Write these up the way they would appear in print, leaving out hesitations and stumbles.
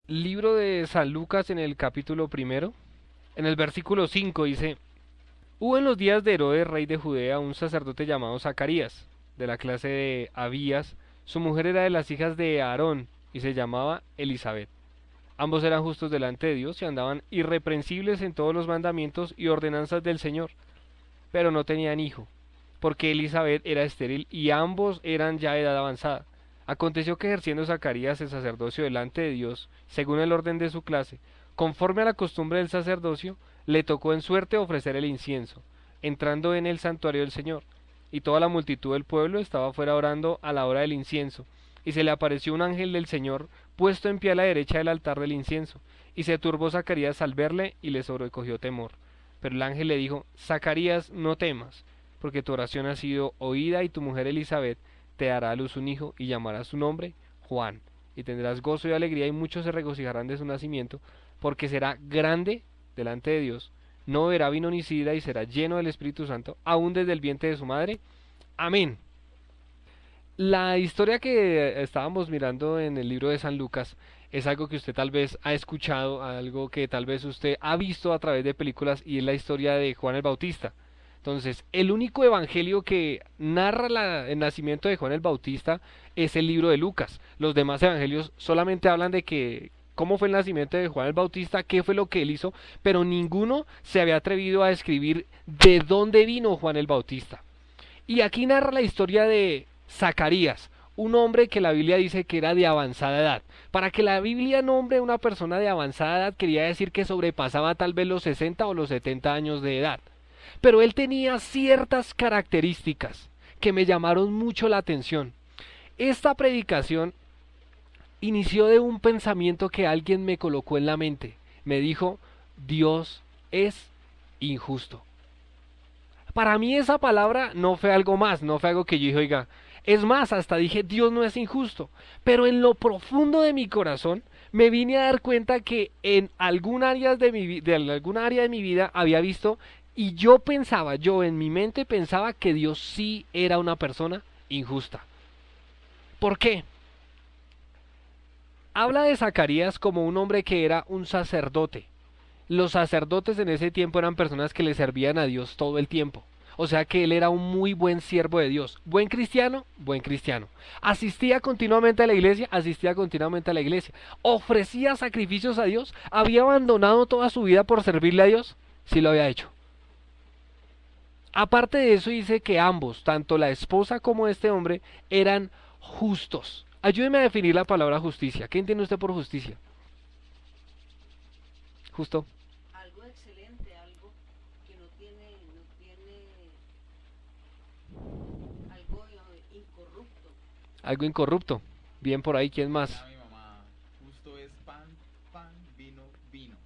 Libro de San Lucas en el capítulo primero, en el versículo 5 dice: Hubo en los días de Herodes, rey de Judea, un sacerdote llamado Zacarías, de la clase de Abías. Su mujer era de las hijas de Aarón y se llamaba Elizabeth. Ambos eran justos delante de Dios y andaban irreprensibles en todos los mandamientos y ordenanzas del Señor, pero no tenían hijo, porque Elizabeth era estéril y ambos eran ya de edad avanzada. Aconteció que ejerciendo Zacarías el sacerdocio delante de Dios, según el orden de su clase, conforme a la costumbre del sacerdocio, le tocó en suerte ofrecer el incienso, entrando en el santuario del Señor. Y toda la multitud del pueblo estaba fuera orando a la hora del incienso. Y se le apareció un ángel del Señor, puesto en pie a la derecha del altar del incienso. Y se turbó Zacarías al verle, y le sobrecogió temor. Pero el ángel le dijo: Zacarías, no temas, porque tu oración ha sido oída, y tu mujer Elizabeth te dará a luz un hijo, y llamarás su nombre Juan. Y tendrás gozo y alegría, y muchos se regocijarán de su nacimiento, porque será grande delante de Dios. No beberá vino ni sidra, y será lleno del Espíritu Santo, aún desde el vientre de su madre. Amén. La historia que estábamos mirando en el libro de San Lucas es algo que usted tal vez ha escuchado, algo que tal vez usted ha visto a través de películas, y es la historia de Juan el Bautista. Entonces, el único evangelio que narra el nacimiento de Juan el Bautista es el libro de Lucas. Los demás evangelios solamente hablan de que cómo fue el nacimiento de Juan el Bautista, qué fue lo que él hizo, pero ninguno se había atrevido a escribir de dónde vino Juan el Bautista. Y aquí narra la historia de Zacarías, un hombre que la Biblia dice que era de avanzada edad. Para que la Biblia nombre a una persona de avanzada edad, quería decir que sobrepasaba tal vez los 60 o los 70 años de edad. Pero él tenía ciertas características que me llamaron mucho la atención. Esta predicación inició de un pensamiento que alguien me colocó en la mente. Me dijo: Dios es injusto. Para mí esa palabra no fue algo más, no fue algo que yo dije: oiga, es más, hasta dije Dios no es injusto. Pero en lo profundo de mi corazón me vine a dar cuenta que en alguna área de mi vida había visto, y yo pensaba, yo en mi mente pensaba que Dios sí era una persona injusta. ¿Por qué? Habla de Zacarías como un hombre que era un sacerdote. Los sacerdotes en ese tiempo eran personas que le servían a Dios todo el tiempo. O sea que él era un muy buen siervo de Dios. Buen cristiano, buen cristiano. Asistía continuamente a la iglesia, asistía continuamente a la iglesia. Ofrecía sacrificios a Dios. Había abandonado toda su vida por servirle a Dios. Sí lo había hecho. Aparte de eso, dice que ambos, tanto la esposa como este hombre, eran justos. Ayúdeme a definir la palabra justicia. ¿Qué entiende usted por justicia? Justo. Algo excelente, algo que no tiene algo incorrupto. Algo incorrupto. Bien por ahí, ¿quién más? Decía mi mamá, justo es pan, pan, vino, vino.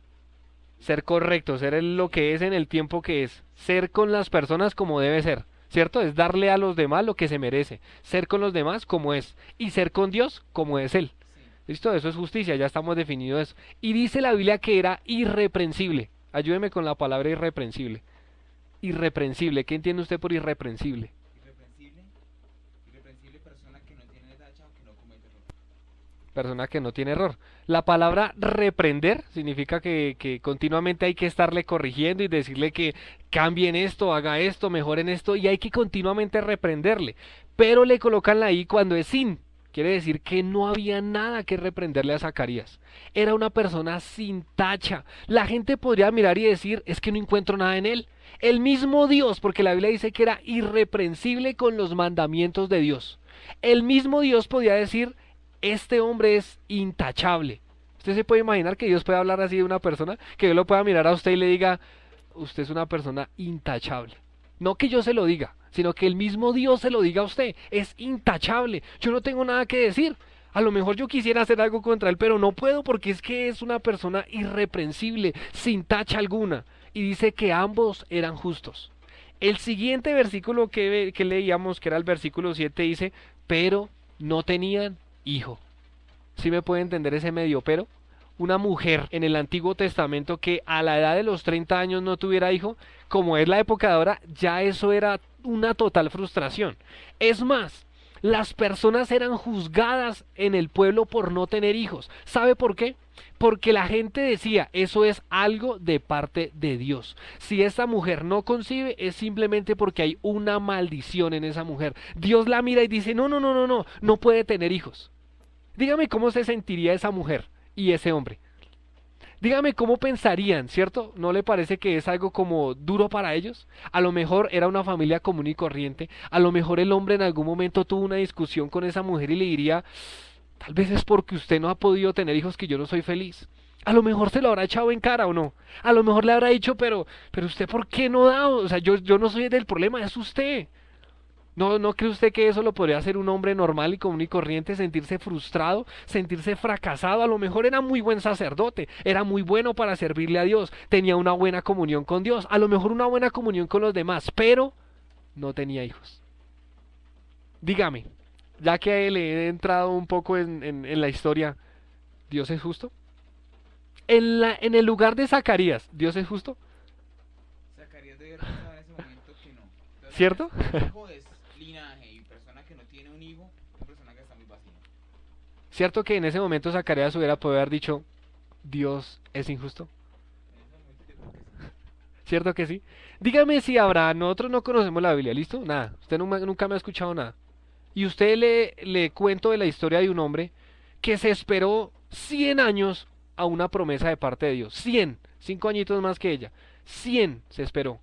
Ser correcto, ser lo que es en el tiempo que es. Ser con las personas como debe ser. ¿Cierto? Es darle a los demás lo que se merece. Ser con los demás como es. Y ser con Dios como es Él. Sí. ¿Listo? Eso es justicia, ya estamos definido eso. Y dice la Biblia que era irreprensible. Ayúdeme con la palabra irreprensible. Irreprensible. ¿Qué entiende usted por irreprensible? Irreprensible, irreprensible persona que no tiene tacha o que no comete error. Persona que no tiene error. La palabra reprender significa que continuamente hay que estarle corrigiendo y decirle que cambie en esto, haga esto, mejore en esto, y hay que continuamente reprenderle. Pero le colocan la I cuando es sin. Quiere decir que no había nada que reprenderle a Zacarías. Era una persona sin tacha. La gente podría mirar y decir: es que no encuentro nada en él. El mismo Dios, porque la Biblia dice que era irreprensible con los mandamientos de Dios. El mismo Dios podía decir: este hombre es intachable. Usted se puede imaginar que Dios puede hablar así de una persona, que Dios lo pueda mirar a usted y le diga: usted es una persona intachable. No que yo se lo diga, sino que el mismo Dios se lo diga a usted: es intachable, yo no tengo nada que decir. A lo mejor yo quisiera hacer algo contra él, pero no puedo, porque es que es una persona irreprensible, sin tacha alguna. Y dice que ambos eran justos. El siguiente versículo que leíamos, que era el versículo 7, dice: pero no tenían hijo. ¿Sí me puede entender ese medio pero? Una mujer en el Antiguo Testamento que a la edad de los 30 años no tuviera hijo, como es la época de ahora, ya eso era una total frustración. Es más, Las personas eran juzgadas en el pueblo por no tener hijos. ¿Sabe por qué? Porque la gente decía, eso es algo de parte de Dios. Si esta mujer no concibe, es simplemente porque hay una maldición en esa mujer. Dios la mira y dice, no, no, no, no, no, no puede tener hijos. Dígame cómo se sentiría esa mujer y ese hombre. Dígame cómo pensarían, ¿cierto? ¿No le parece que es algo como duro para ellos? A lo mejor era una familia común y corriente, a lo mejor el hombre en algún momento tuvo una discusión con esa mujer y le diría, tal vez es porque usted no ha podido tener hijos que yo no soy feliz. A lo mejor se lo habrá echado en cara o no. A lo mejor le habrá dicho, pero usted ¿por qué no da? O sea, yo no soy del problema, es usted. ¿No cree usted que eso lo podría hacer un hombre normal y común y corriente, sentirse frustrado, sentirse fracasado? A lo mejor era muy buen sacerdote, era muy bueno para servirle a Dios, tenía una buena comunión con Dios, a lo mejor una buena comunión con los demás, pero no tenía hijos. Dígame, ya que le he entrado un poco en la historia, ¿Dios es justo? En el lugar de Zacarías, ¿Dios es justo? Zacarías debe haber pensado en ese momento que no. De todas ¿Cierto? maneras, hijo es linaje y persona que no tiene un hijo es una persona que está muy vacía. ¿Cierto que en ese momento Zacarías hubiera podido haber dicho, Dios es injusto? En ese momento yo creo que sí. ¿Cierto que sí? Dígame si habrá, nosotros no conocemos la Biblia, ¿listo? Nada, usted nunca me ha escuchado nada. Y usted le cuento de la historia de un hombre que se esperó 100 años a una promesa de parte de Dios. 100, 5 añitos más que ella. 100 se esperó.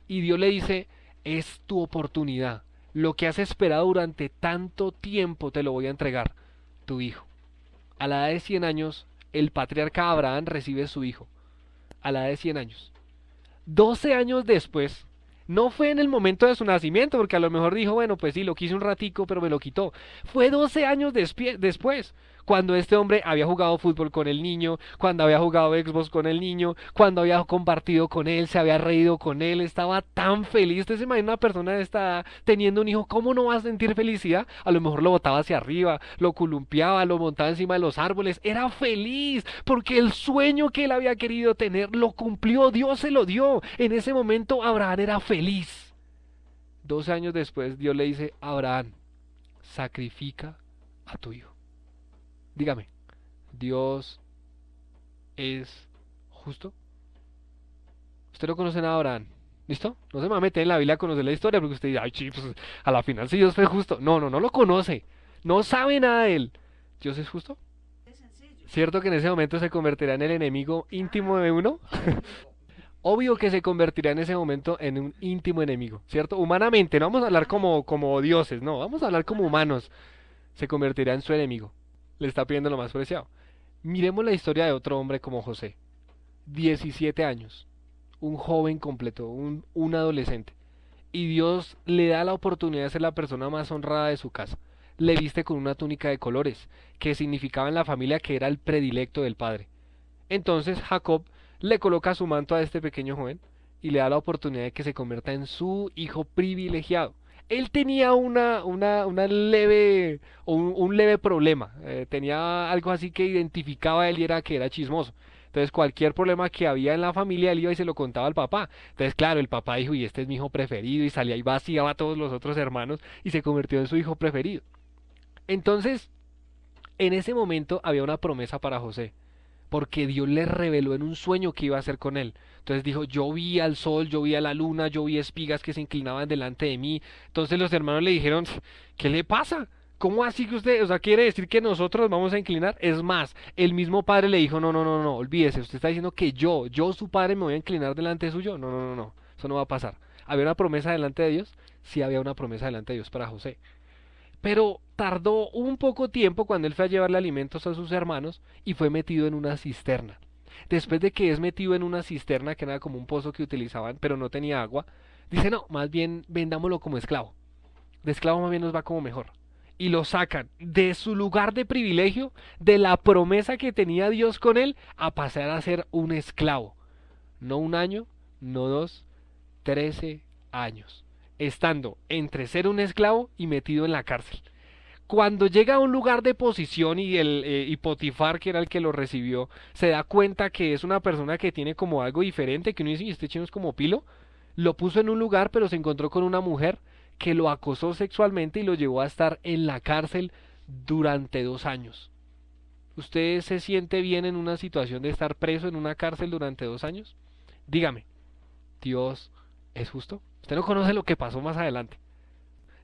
Y Dios le dice, es tu oportunidad. Lo que has esperado durante tanto tiempo te lo voy a entregar, tu hijo. A la edad de 100 años, el patriarca Abraham recibe su hijo. A la edad de 100 años. 12 años después, no fue en el momento de su nacimiento, porque a lo mejor dijo, bueno, pues sí, lo quise un ratico, pero me lo quitó. Fue 12 años después, cuando este hombre había jugado fútbol con el niño, cuando había jugado Xbox con el niño, cuando había compartido con él, se había reído con él, estaba tan feliz. Usted se imagina una persona de esta edad teniendo un hijo, ¿cómo no va a sentir felicidad? A lo mejor lo botaba hacia arriba, lo columpiaba, lo montaba encima de los árboles, era feliz, porque el sueño que él había querido tener lo cumplió, Dios se lo dio. En ese momento Abraham era feliz. 12 años después Dios le dice, Abraham, sacrifica a tu hijo. Dígame, ¿Dios es justo? Usted no conoce nada de Abraham, ¿listo? No se me va a meter en la Biblia a conocer la historia porque usted dice, ay, sí, pues a la final si Dios fue justo. No lo conoce, no sabe nada de él. ¿Dios es justo? Es sencillo. ¿Cierto que en ese momento se convertirá en el enemigo íntimo de uno? Obvio que se convertirá en ese momento en un íntimo enemigo, ¿cierto? Humanamente, no vamos a hablar como dioses, no, vamos a hablar como humanos. Se convertirá en su enemigo. Le está pidiendo lo más preciado. Miremos la historia de otro hombre como José. 17 años. Un joven completo, un adolescente. Y Dios le da la oportunidad de ser la persona más honrada de su casa. Le viste con una túnica de colores, que significaba en la familia que era el predilecto del padre. Entonces Jacob le coloca su manto a este pequeño joven y le da la oportunidad de que se convierta en su hijo privilegiado. Él tenía una leve, un leve problema, tenía algo así que identificaba a él y era que era chismoso. Entonces cualquier problema que había en la familia él iba y se lo contaba al papá. Entonces claro, el papá dijo, y este es mi hijo preferido, y salía y vaciaba a todos los otros hermanos y se convirtió en su hijo preferido. Entonces, en ese momento había una promesa para José, porque Dios le reveló en un sueño que iba a hacer con él. Entonces dijo, yo vi al sol, yo vi a la luna, yo vi espigas que se inclinaban delante de mí. Entonces los hermanos le dijeron, ¿qué le pasa? ¿Cómo así que usted, o sea, quiere decir que nosotros vamos a inclinar? Es más, el mismo padre le dijo, no, olvídese, usted está diciendo que yo su padre me voy a inclinar delante suyo. No, eso no va a pasar. ¿Había una promesa delante de Dios? Sí había una promesa delante de Dios para José. Pero tardó un poco tiempo cuando él fue a llevarle alimentos a sus hermanos y fue metido en una cisterna. Después de que es metido en una cisterna, que era como un pozo que utilizaban, pero no tenía agua, dice, no, más bien vendámoslo como esclavo. De esclavo más bien nos va como mejor. Y lo sacan de su lugar de privilegio, de la promesa que tenía Dios con él, a pasar a ser un esclavo. No un año, no dos, 13 años. Estando entre ser un esclavo y metido en la cárcel. Cuando llega a un lugar de posición y Potifar, que era el que lo recibió, se da cuenta que es una persona que tiene como algo diferente, que uno dice, y este chino es como Pilo, lo puso en un lugar, pero se encontró con una mujer que lo acosó sexualmente y lo llevó a estar en la cárcel durante 2 años. ¿Usted se siente bien en una situación de estar preso en una cárcel durante 2 años? Dígame, ¿Dios es justo? Usted no conoce lo que pasó más adelante.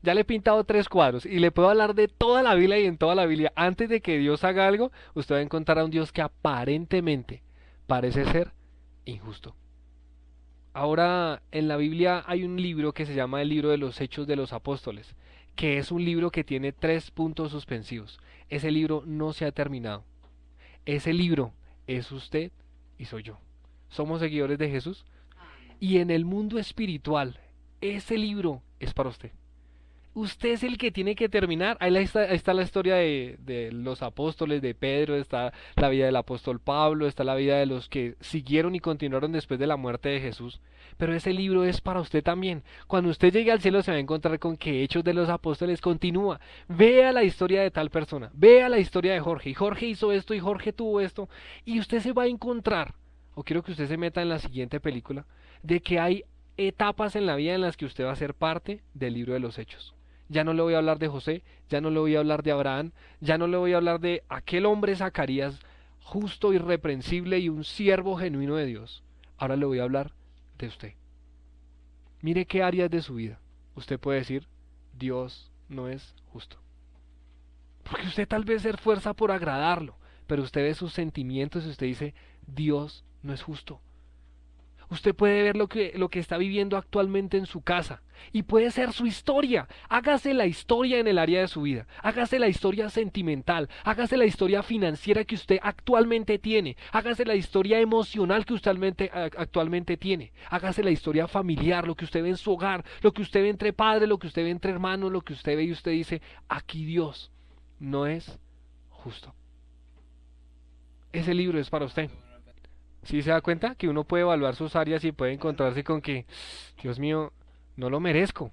Ya le he pintado 3 cuadros y le puedo hablar de toda la Biblia, y en toda la Biblia, antes de que Dios haga algo, usted va a encontrar a un Dios que aparentemente parece ser injusto. Ahora, en la Biblia hay un libro que se llama el libro de los Hechos de los Apóstoles, que es un libro que tiene 3 puntos suspensivos. Ese libro no se ha terminado. Ese libro es usted y soy yo. Somos seguidores de Jesús. Amén. Y en el mundo espiritual, ese libro es para usted. Usted es el que tiene que terminar. Ahí está la historia de los apóstoles, de Pedro, está la vida del apóstol Pablo, está la vida de los que siguieron y continuaron después de la muerte de Jesús. Pero ese libro es para usted también. Cuando usted llegue al cielo se va a encontrar con que Hechos de los Apóstoles continúa. Vea la historia de tal persona, vea la historia de Jorge, y Jorge hizo esto y Jorge tuvo esto, y usted se va a encontrar, o quiero que usted se meta en la siguiente película, de que hay etapas en la vida en las que usted va a ser parte del libro de los Hechos. Ya no le voy a hablar de José, ya no le voy a hablar de Abraham, ya no le voy a hablar de aquel hombre Zacarías, justo, irreprensible y un siervo genuino de Dios. Ahora le voy a hablar de usted. Mire qué áreas de su vida usted puede decir, Dios no es justo. Porque usted tal vez se esfuerza por agradarlo, pero usted ve sus sentimientos y usted dice, Dios no es justo. Usted puede ver lo que está viviendo actualmente en su casa y puede ser su historia. Hágase la historia en el área de su vida, hágase la historia sentimental, hágase la historia financiera que usted actualmente tiene, hágase la historia emocional que usted actualmente tiene, hágase la historia familiar, lo que usted ve en su hogar, lo que usted ve entre padres, lo que usted ve entre hermanos, lo que usted ve y usted dice, aquí Dios no es justo. Ese libro es para usted. ¿Sí se da cuenta? Que uno puede evaluar sus áreas y puede encontrarse con que, Dios mío, no lo merezco.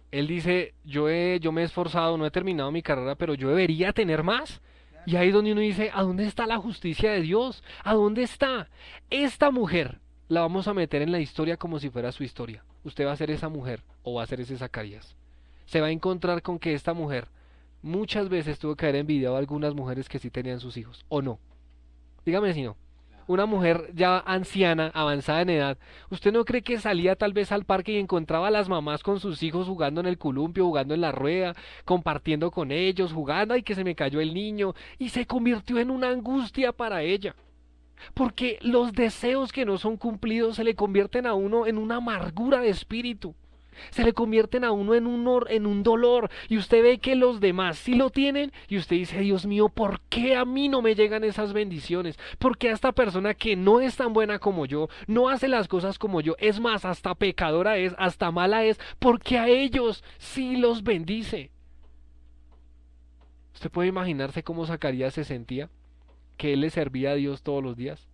Él dice, yo me he esforzado, no he terminado mi carrera, pero yo debería tener más. Y ahí es donde uno dice, ¿a dónde está la justicia de Dios? ¿A dónde está? Esta mujer la vamos a meter en la historia como si fuera su historia. Usted va a ser esa mujer o va a ser ese Zacarías. Se va a encontrar con que esta mujer muchas veces tuvo que haber envidiado a algunas mujeres que sí tenían sus hijos, ¿o no? Dígame si no. Una mujer ya anciana, avanzada en edad, ¿usted no cree que salía tal vez al parque y encontraba a las mamás con sus hijos jugando en el columpio, jugando en la rueda, compartiendo con ellos, jugando, ay que se me cayó el niño, y se convirtió en una angustia para ella? Porque los deseos que no son cumplidos se le convierten a uno en una amargura de espíritu. Se le convierten a uno en un dolor, y usted ve que los demás sí lo tienen y usted dice, Dios mío, ¿por qué a mí no me llegan esas bendiciones? ¿Por qué a esta persona que no es tan buena como yo, no hace las cosas como yo, es más, hasta pecadora es, hasta mala es, porque a ellos sí los bendice? ¿Usted puede imaginarse cómo Zacarías se sentía? Que él le servía a Dios todos los días.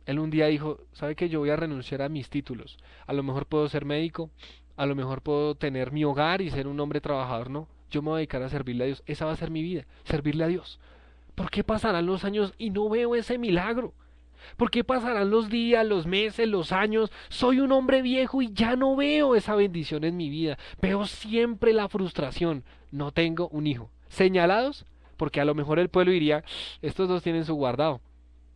Él un día dijo, ¿sabe qué? Yo voy a renunciar a mis títulos. A lo mejor puedo ser médico, a lo mejor puedo tener mi hogar y ser un hombre trabajador, no. Yo me voy a dedicar a servirle a Dios. Esa va a ser mi vida, servirle a Dios. ¿Por qué pasarán los años y no veo ese milagro? ¿Por qué pasarán los días, los meses, los años? Soy un hombre viejo y ya no veo esa bendición en mi vida. Veo siempre la frustración. No tengo un hijo. ¿Señalados? Porque a lo mejor el pueblo diría, estos dos tienen su guardado.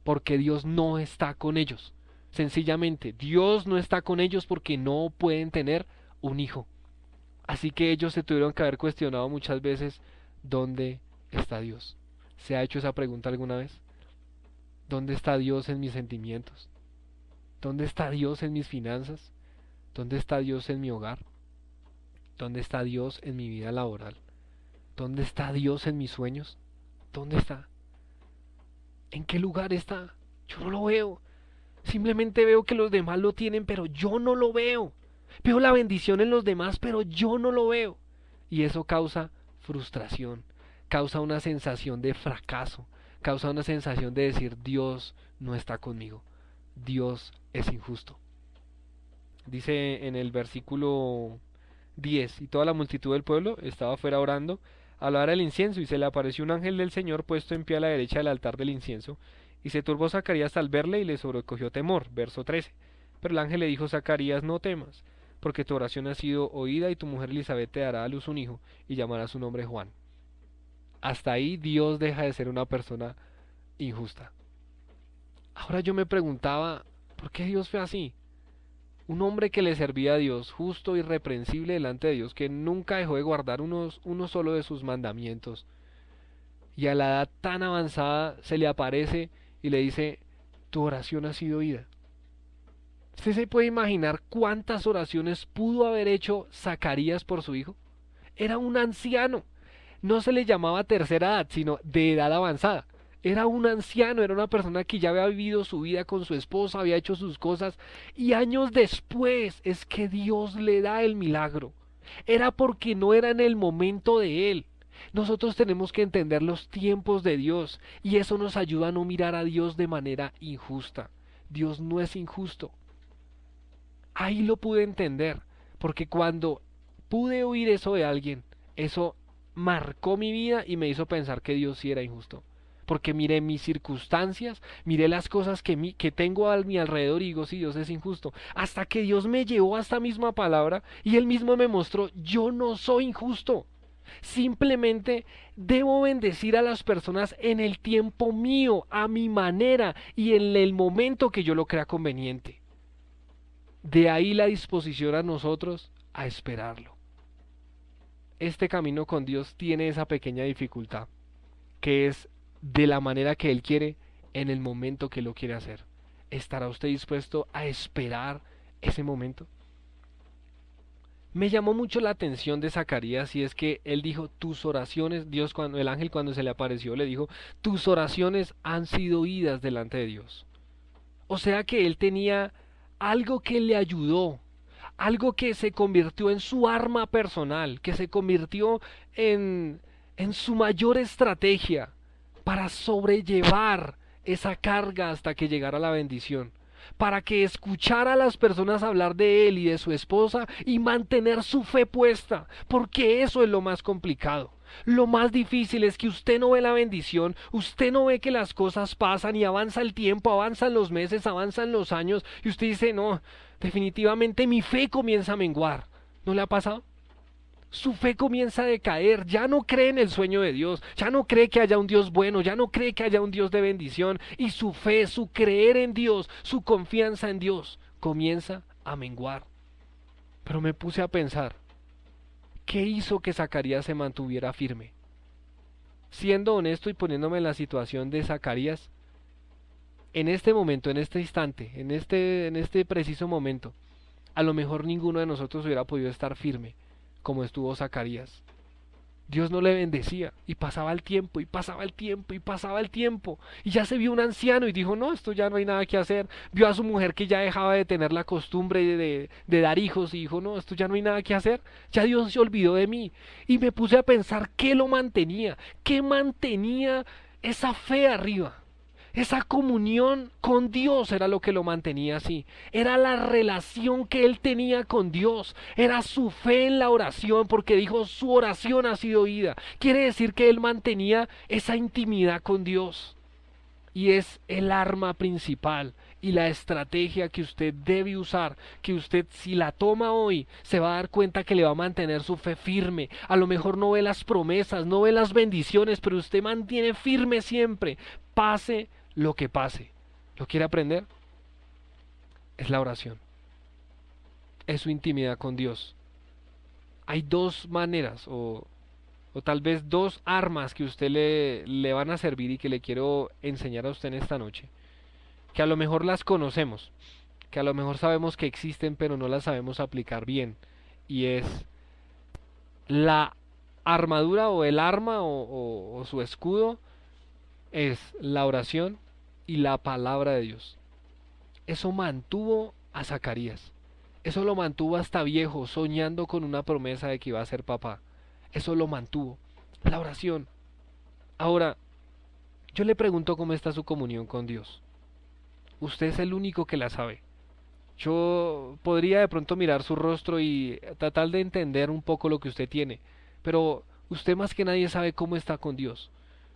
Porque Dios no está con ellos. Sencillamente, Dios no está con ellos porque no pueden tener un hijo. Así que ellos se tuvieron que haber cuestionado muchas veces, ¿dónde está Dios? ¿Se ha hecho esa pregunta alguna vez? ¿Dónde está Dios en mis sentimientos? ¿Dónde está Dios en mis finanzas? ¿Dónde está Dios en mi hogar? ¿Dónde está Dios en mi vida laboral? ¿Dónde está Dios en mis sueños? ¿Dónde está? ¿En qué lugar está? Yo no lo veo. Simplemente veo que los demás lo tienen, pero yo no lo veo. Veo la bendición en los demás, pero yo no lo veo. Y eso causa frustración, causa una sensación de fracaso, causa una sensación de decir, Dios no está conmigo, Dios es injusto. Dice en el versículo 10, y toda la multitud del pueblo estaba afuera orando a la hora del incienso, y se le apareció un ángel del Señor puesto en pie a la derecha del altar del incienso, y se turbó Zacarías al verle y le sobrecogió temor. Verso 13. Pero el ángel le dijo, Zacarías, no temas, porque tu oración ha sido oída y tu mujer Elizabeth te dará a luz un hijo y llamará su nombre Juan. Hasta ahí Dios deja de ser una persona injusta. Ahora yo me preguntaba, ¿por qué Dios fue así? Un hombre que le servía a Dios, justo, irreprensible delante de Dios, que nunca dejó de guardar uno solo de sus mandamientos. Y a la edad tan avanzada se le aparece y le dice, tu oración ha sido oída. ¿Usted se puede imaginar cuántas oraciones pudo haber hecho Zacarías por su hijo? Era un anciano. No se le llamaba tercera edad, sino de edad avanzada. Era un anciano, era una persona que ya había vivido su vida con su esposa, había hecho sus cosas, y años después es que Dios le da el milagro. Era porque no era en el momento de él. Nosotros tenemos que entender los tiempos de Dios, y eso nos ayuda a no mirar a Dios de manera injusta. Dios no es injusto. Ahí lo pude entender, porque cuando pude oír eso de alguien, eso marcó mi vida y me hizo pensar que Dios sí era injusto. Porque miré mis circunstancias, miré las cosas que tengo a mi alrededor y digo, sí, Dios es injusto. Hasta que Dios me llevó a esta misma palabra y Él mismo me mostró, yo no soy injusto. Simplemente debo bendecir a las personas en el tiempo mío, a mi manera y en el momento que yo lo crea conveniente. De ahí la disposición a nosotros a esperarlo. Este camino con Dios tiene esa pequeña dificultad, que es de la manera que Él quiere, en el momento que lo quiere hacer. ¿Estará usted dispuesto a esperar ese momento? Me llamó mucho la atención de Zacarías y es que él dijo, tus oraciones, el ángel cuando se le apareció le dijo, tus oraciones han sido oídas delante de Dios. O sea que él tenía algo que le ayudó, algo que se convirtió en su arma personal, que se convirtió en su mayor estrategia para sobrellevar esa carga hasta que llegara la bendición, para que escuchara a las personas hablar de él y de su esposa y mantener su fe puesta, porque eso es lo más complicado. Lo más difícil es que usted no ve la bendición, usted no ve que las cosas pasan y avanza el tiempo, avanzan los meses, avanzan los años y usted dice, no, definitivamente mi fe comienza a menguar. ¿No le ha pasado? Su fe comienza a decaer, ya no cree en el sueño de Dios, ya no cree que haya un Dios bueno, ya no cree que haya un Dios de bendición, y su fe, su creer en Dios, su confianza en Dios, comienza a menguar. Pero me puse a pensar, ¿qué hizo que Zacarías se mantuviera firme? Siendo honesto y poniéndome en la situación de Zacarías, en este momento, en este instante, en este preciso momento, a lo mejor ninguno de nosotros hubiera podido estar firme como estuvo Zacarías. Dios no le bendecía y pasaba el tiempo y pasaba el tiempo y pasaba el tiempo y ya se vio un anciano y dijo, no, esto ya no hay nada que hacer. Vio a su mujer que ya dejaba de tener la costumbre de dar hijos y dijo, no, esto ya no hay nada que hacer, ya Dios se olvidó de mí. Y me puse a pensar qué lo mantenía, qué mantenía esa fe arriba. Esa comunión con Dios era lo que lo mantenía así. Era la relación que él tenía con Dios. Era su fe en la oración, porque dijo, su oración ha sido oída. Quiere decir que él mantenía esa intimidad con Dios. Y es el arma principal y la estrategia que usted debe usar, que usted si la toma hoy, se va a dar cuenta que le va a mantener su fe firme. A lo mejor no ve las promesas, no ve las bendiciones, pero usted mantiene firme siempre. Pase lo que pase. ¿Lo quiere aprender? Es la oración. Es su intimidad con Dios. Hay dos maneras o tal vez dos armas que usted le van a servir y que le quiero enseñar a usted en esta noche. Que a lo mejor las conocemos, que a lo mejor sabemos que existen pero no las sabemos aplicar bien. Y es la armadura o el arma o su escudo es la oración y la palabra de Dios. Eso mantuvo a Zacarías. Eso lo mantuvo hasta viejo, soñando con una promesa de que iba a ser papá. Eso lo mantuvo. La oración. Ahora, yo le pregunto cómo está su comunión con Dios. Usted es el único que la sabe. Yo podría de pronto mirar su rostro y tratar de entender un poco lo que usted tiene, pero usted más que nadie sabe cómo está con Dios.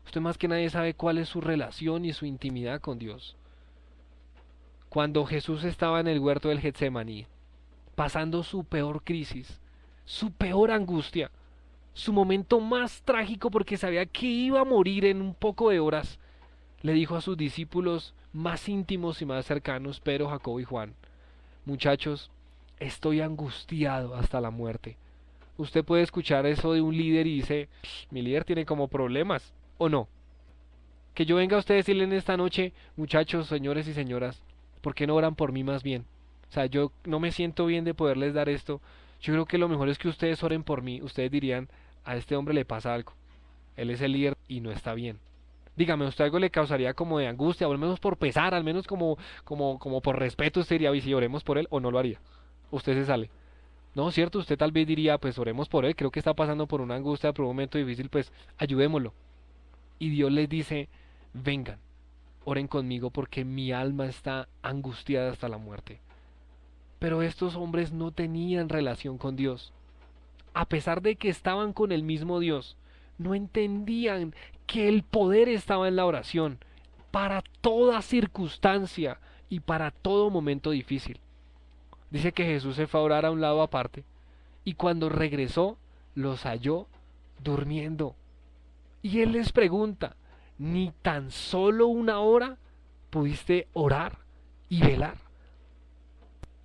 Usted más que nadie sabe cuál es su relación y su intimidad con Dios. Cuando Jesús estaba en el huerto del Getsemaní, pasando su peor crisis, su peor angustia, su momento más trágico porque sabía que iba a morir en un poco de horas, le dijo a sus discípulos más íntimos y más cercanos, Pedro, Jacobo y Juan: muchachos, estoy angustiado hasta la muerte. Usted puede escuchar eso de un líder y dice: mi líder tiene como problemas, ¿o no? Que yo venga a ustedes y decirle en esta noche: muchachos, señores y señoras, ¿por qué no oran por mí más bien? O sea, yo no me siento bien de poderles dar esto. Yo creo que lo mejor es que ustedes oren por mí. Ustedes dirían: a este hombre le pasa algo, él es el líder y no está bien. Dígame, ¿a usted algo le causaría como de angustia, o al menos por pesar, al menos como por respeto? Usted diría: y si oremos por él, o no lo haría. Usted se sale. No, cierto, usted tal vez diría: pues oremos por él, creo que está pasando por una angustia, por un momento difícil, pues ayudémoslo. Y Dios les dice: vengan, oren conmigo porque mi alma está angustiada hasta la muerte. Pero estos hombres no tenían relación con Dios. A pesar de que estaban con el mismo Dios, no entendían que el poder estaba en la oración para toda circunstancia y para todo momento difícil. Dice que Jesús se fue a orar a un lado aparte y cuando regresó los halló durmiendo. Y él les pregunta: ¿ni tan solo una hora pudiste orar y velar?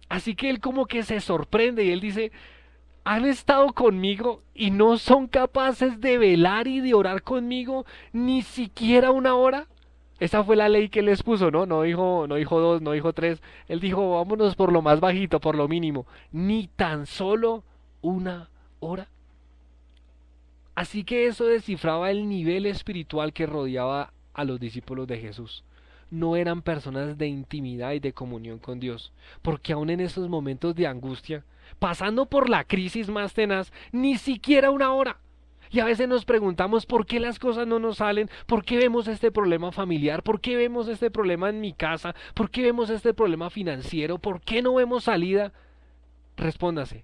Así que él como que se sorprende y él dice: han estado conmigo y no son capaces de velar y de orar conmigo ni siquiera una hora. Esa fue la ley que él les puso, ¿no? No dijo dos, no dijo tres. Él dijo: vámonos por lo más bajito, por lo mínimo. Ni tan solo una hora. Así que eso descifraba el nivel espiritual que rodeaba a los discípulos de Jesús. No eran personas de intimidad y de comunión con Dios, porque aún en esos momentos de angustia, pasando por la crisis más tenaz, ni siquiera una hora. Y a veces nos preguntamos por qué las cosas no nos salen, por qué vemos este problema familiar, por qué vemos este problema en mi casa, por qué vemos este problema financiero, por qué no vemos salida. Respóndase: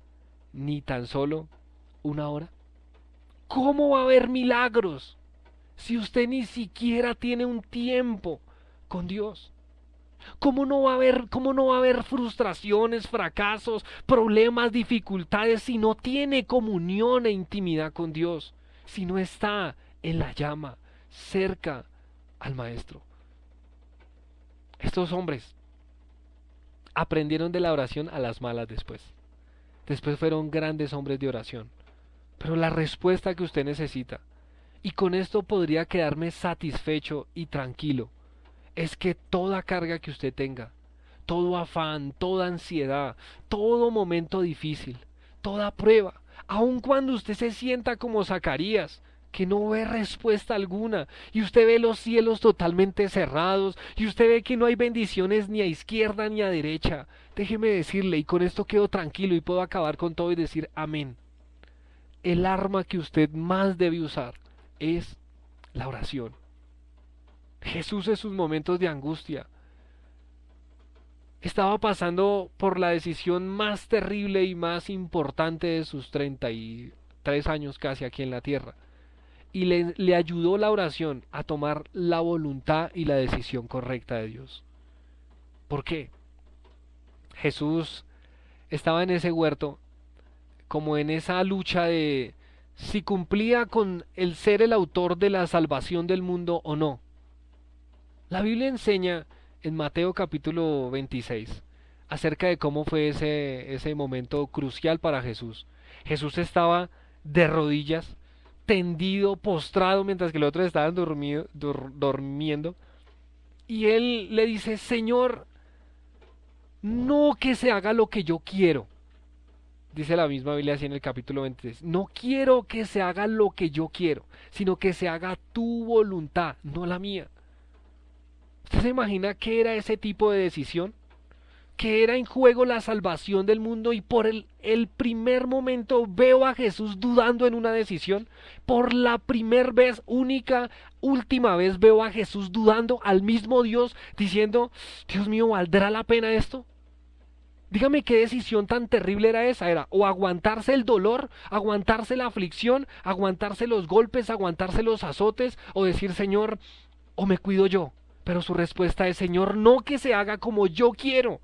ni tan solo una hora. ¿Cómo va a haber milagros si usted ni siquiera tiene un tiempo con Dios? ¿Cómo no va a haber frustraciones, fracasos, problemas, dificultades si no tiene comunión e intimidad con Dios? Si no está en la llama, cerca al Maestro. Estos hombres aprendieron de la oración a las malas después. Después fueron grandes hombres de oración. Pero la respuesta que usted necesita, y con esto podría quedarme satisfecho y tranquilo, es que toda carga que usted tenga, todo afán, toda ansiedad, todo momento difícil, toda prueba, aun cuando usted se sienta como Zacarías, que no ve respuesta alguna, y usted ve los cielos totalmente cerrados, y usted ve que no hay bendiciones ni a izquierda ni a derecha, déjeme decirle, y con esto quedo tranquilo y puedo acabar con todo y decir amén. El arma que usted más debe usar es la oración. Jesús en sus momentos de angustia estaba pasando por la decisión más terrible y más importante de sus 33 años casi aquí en la tierra. Y le ayudó la oración a tomar la voluntad y la decisión correcta de Dios. ¿Por qué? Jesús estaba en ese huerto, como en esa lucha de si cumplía con el ser el autor de la salvación del mundo o no. La Biblia enseña en Mateo capítulo 26 acerca de cómo fue ese momento crucial para Jesús. Jesús estaba de rodillas, tendido, postrado, mientras que los otros estaban durmiendo. Y él le dice: Señor, no que se haga lo que yo quiero. Dice la misma Biblia así en el capítulo 23. No quiero que se haga lo que yo quiero, sino que se haga tu voluntad, no la mía. ¿Usted se imagina qué era ese tipo de decisión? Que era en juego la salvación del mundo y por el primer momento veo a Jesús dudando en una decisión. Por la primera vez, única, última vez veo a Jesús dudando al mismo Dios diciendo: Dios mío, ¿valdrá la pena esto? Dígame qué decisión tan terrible era esa. Era o aguantarse el dolor, aguantarse la aflicción, aguantarse los golpes, aguantarse los azotes, o decir: Señor, o me cuido yo. Pero su respuesta es: Señor, no que se haga como yo quiero.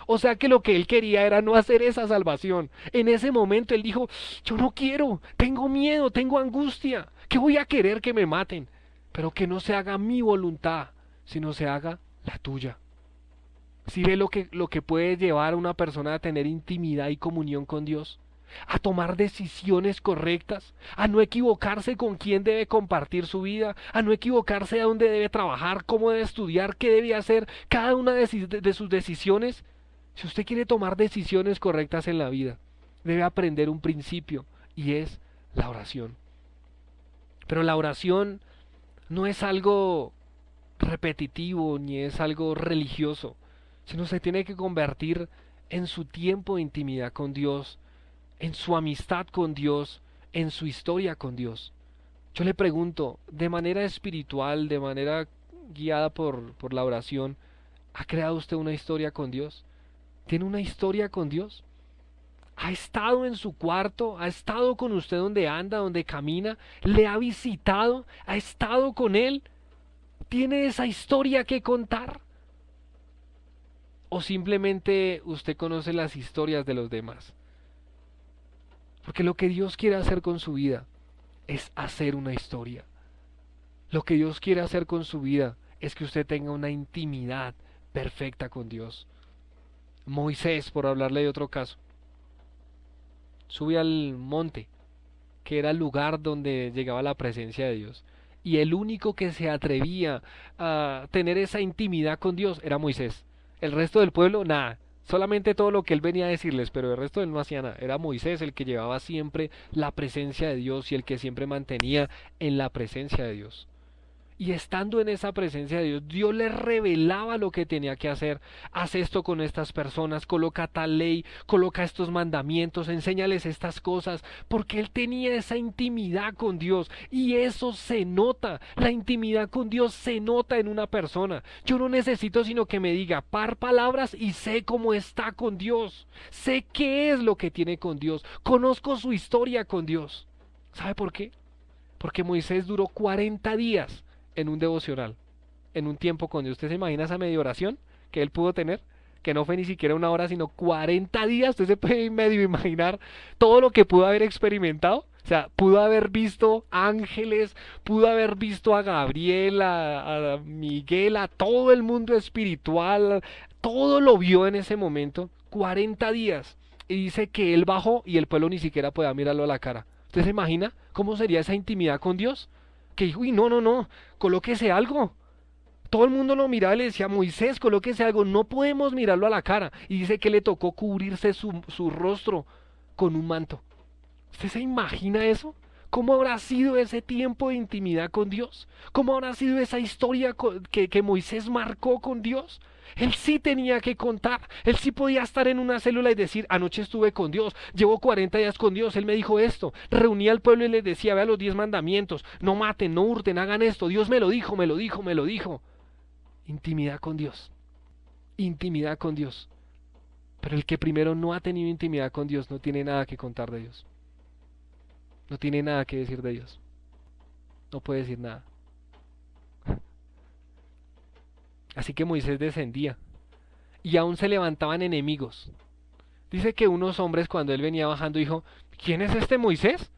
O sea que lo que él quería era no hacer esa salvación. En ese momento él dijo, yo no quiero, tengo miedo, tengo angustia, que voy a querer que me maten, pero que no se haga mi voluntad, sino se haga la tuya. ¿Sí ve lo que puede llevar a una persona a tener intimidad y comunión con Dios? A tomar decisiones correctas, a no equivocarse con quién debe compartir su vida, a no equivocarse a dónde debe trabajar, cómo debe estudiar, qué debe hacer cada una de sus decisiones. Si usted quiere tomar decisiones correctas en la vida, debe aprender un principio y es la oración. Pero la oración no es algo repetitivo ni es algo religioso, sino se tiene que convertir en su tiempo de intimidad con Dios, en su amistad con Dios, en su historia con Dios. Yo le pregunto, de manera espiritual, de manera guiada por la oración, ¿ha creado usted una historia con Dios? ¿Tiene una historia con Dios? ¿Ha estado en su cuarto? ¿Ha estado con usted donde anda, donde camina? ¿Le ha visitado? ¿Ha estado con Él? ¿Tiene esa historia que contar? ¿O simplemente usted conoce las historias de los demás? Porque lo que Dios quiere hacer con su vida es hacer una historia. Lo que Dios quiere hacer con su vida es que usted tenga una intimidad perfecta con Dios. Moisés, por hablarle de otro caso, sube al monte, que era el lugar donde llegaba la presencia de Dios. Y el único que se atrevía a tener esa intimidad con Dios era Moisés. El resto del pueblo, nada. Solamente todo lo que él venía a decirles, pero el resto él no hacía nada. Era Moisés el que llevaba siempre la presencia de Dios y el que siempre mantenía en la presencia de Dios. Y estando en esa presencia de Dios, Dios le revelaba lo que tenía que hacer. Haz esto con estas personas, coloca tal ley, coloca estos mandamientos, enséñales estas cosas, porque él tenía esa intimidad con Dios. Y eso se nota, la intimidad con Dios se nota en una persona. Yo no necesito sino que me diga par palabras y sé cómo está con Dios. Sé qué es lo que tiene con Dios. Conozco su historia con Dios. ¿Sabe por qué? Porque Moisés duró 40 días en un devocional, en un tiempo con Dios. ¿Usted se imagina esa medio oración que él pudo tener? Que no fue ni siquiera una hora, sino 40 días. Usted se puede medio imaginar todo lo que pudo haber experimentado. O sea, pudo haber visto ángeles, pudo haber visto a Gabriel, a Miguel, a todo el mundo espiritual, todo lo vio en ese momento, 40 días. Y dice que él bajó y el pueblo ni siquiera podía mirarlo a la cara. ¿Usted se imagina cómo sería esa intimidad con Dios? Que dijo, uy, no, colóquese algo. Todo el mundo lo miraba y le decía, Moisés, colóquese algo, no podemos mirarlo a la cara. Y dice que le tocó cubrirse su rostro con un manto. ¿Usted se imagina eso? ¿Cómo habrá sido ese tiempo de intimidad con Dios? ¿Cómo habrá sido esa historia que Moisés marcó con Dios? Él sí tenía que contar, él sí podía estar en una célula y decir, anoche estuve con Dios, llevo 40 días con Dios, él me dijo esto, reunía al pueblo y les decía, vea los 10 mandamientos, no maten, no hurten, hagan esto, Dios me lo dijo, me lo dijo, me lo dijo. Intimidad con Dios, intimidad con Dios. Pero el que primero no ha tenido intimidad con Dios no tiene nada que contar de Dios. No tiene nada que decir de Dios. No puede decir nada. Así que Moisés descendía y aún se levantaban enemigos. Dice que unos hombres cuando él venía bajando dijo, ¿quién es este Moisés?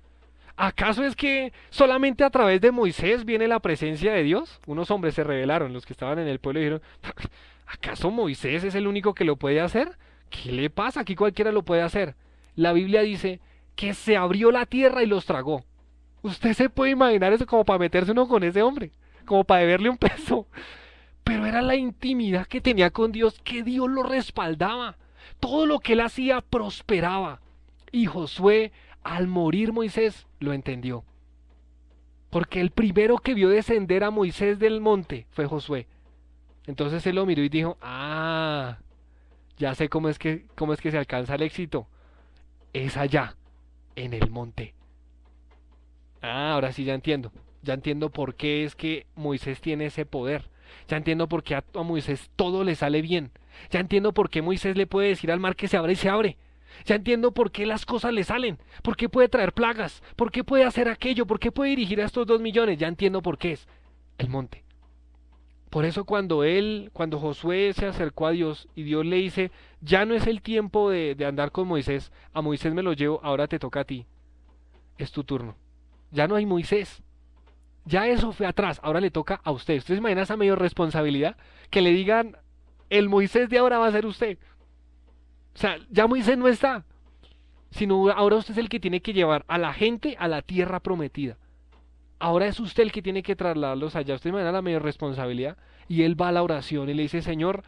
¿Acaso es que solamente a través de Moisés viene la presencia de Dios? Unos hombres se rebelaron, los que estaban en el pueblo dijeron, ¿acaso Moisés es el único que lo puede hacer? ¿Qué le pasa? Aquí cualquiera lo puede hacer. La Biblia dice que se abrió la tierra y los tragó. Usted se puede imaginar eso como para meterse uno con ese hombre, como para deberle un peso. Pero era la intimidad que tenía con Dios, que Dios lo respaldaba. Todo lo que él hacía prosperaba. Y Josué, al morir Moisés, lo entendió. Porque el primero que vio descender a Moisés del monte fue Josué. Entonces él lo miró y dijo, ya sé cómo es que se alcanza el éxito. Es allá, en el monte. Ahora sí ya entiendo. Ya entiendo por qué es que Moisés tiene ese poder. Ya entiendo por qué a Moisés todo le sale bien. Ya entiendo por qué Moisés le puede decir al mar que se abra y se abre. Ya entiendo por qué las cosas le salen. Por qué puede traer plagas. Por qué puede hacer aquello. Por qué puede dirigir a estos 2 millones. Ya entiendo por qué es el monte. Por eso cuando Josué se acercó a Dios y Dios le dice, ya no es el tiempo de andar con Moisés, a Moisés me lo llevo, ahora te toca a ti, es tu turno. Ya no hay Moisés, ya eso fue atrás, ahora le toca a usted. ¿Usted se imagina esa medio responsabilidad? Que le digan, el Moisés de ahora va a ser usted. O sea, ya Moisés no está, sino ahora usted es el que tiene que llevar a la gente a la tierra prometida. Ahora es usted el que tiene que trasladarlos allá. Usted me da la mayor responsabilidad. Y él va a la oración y le dice, Señor,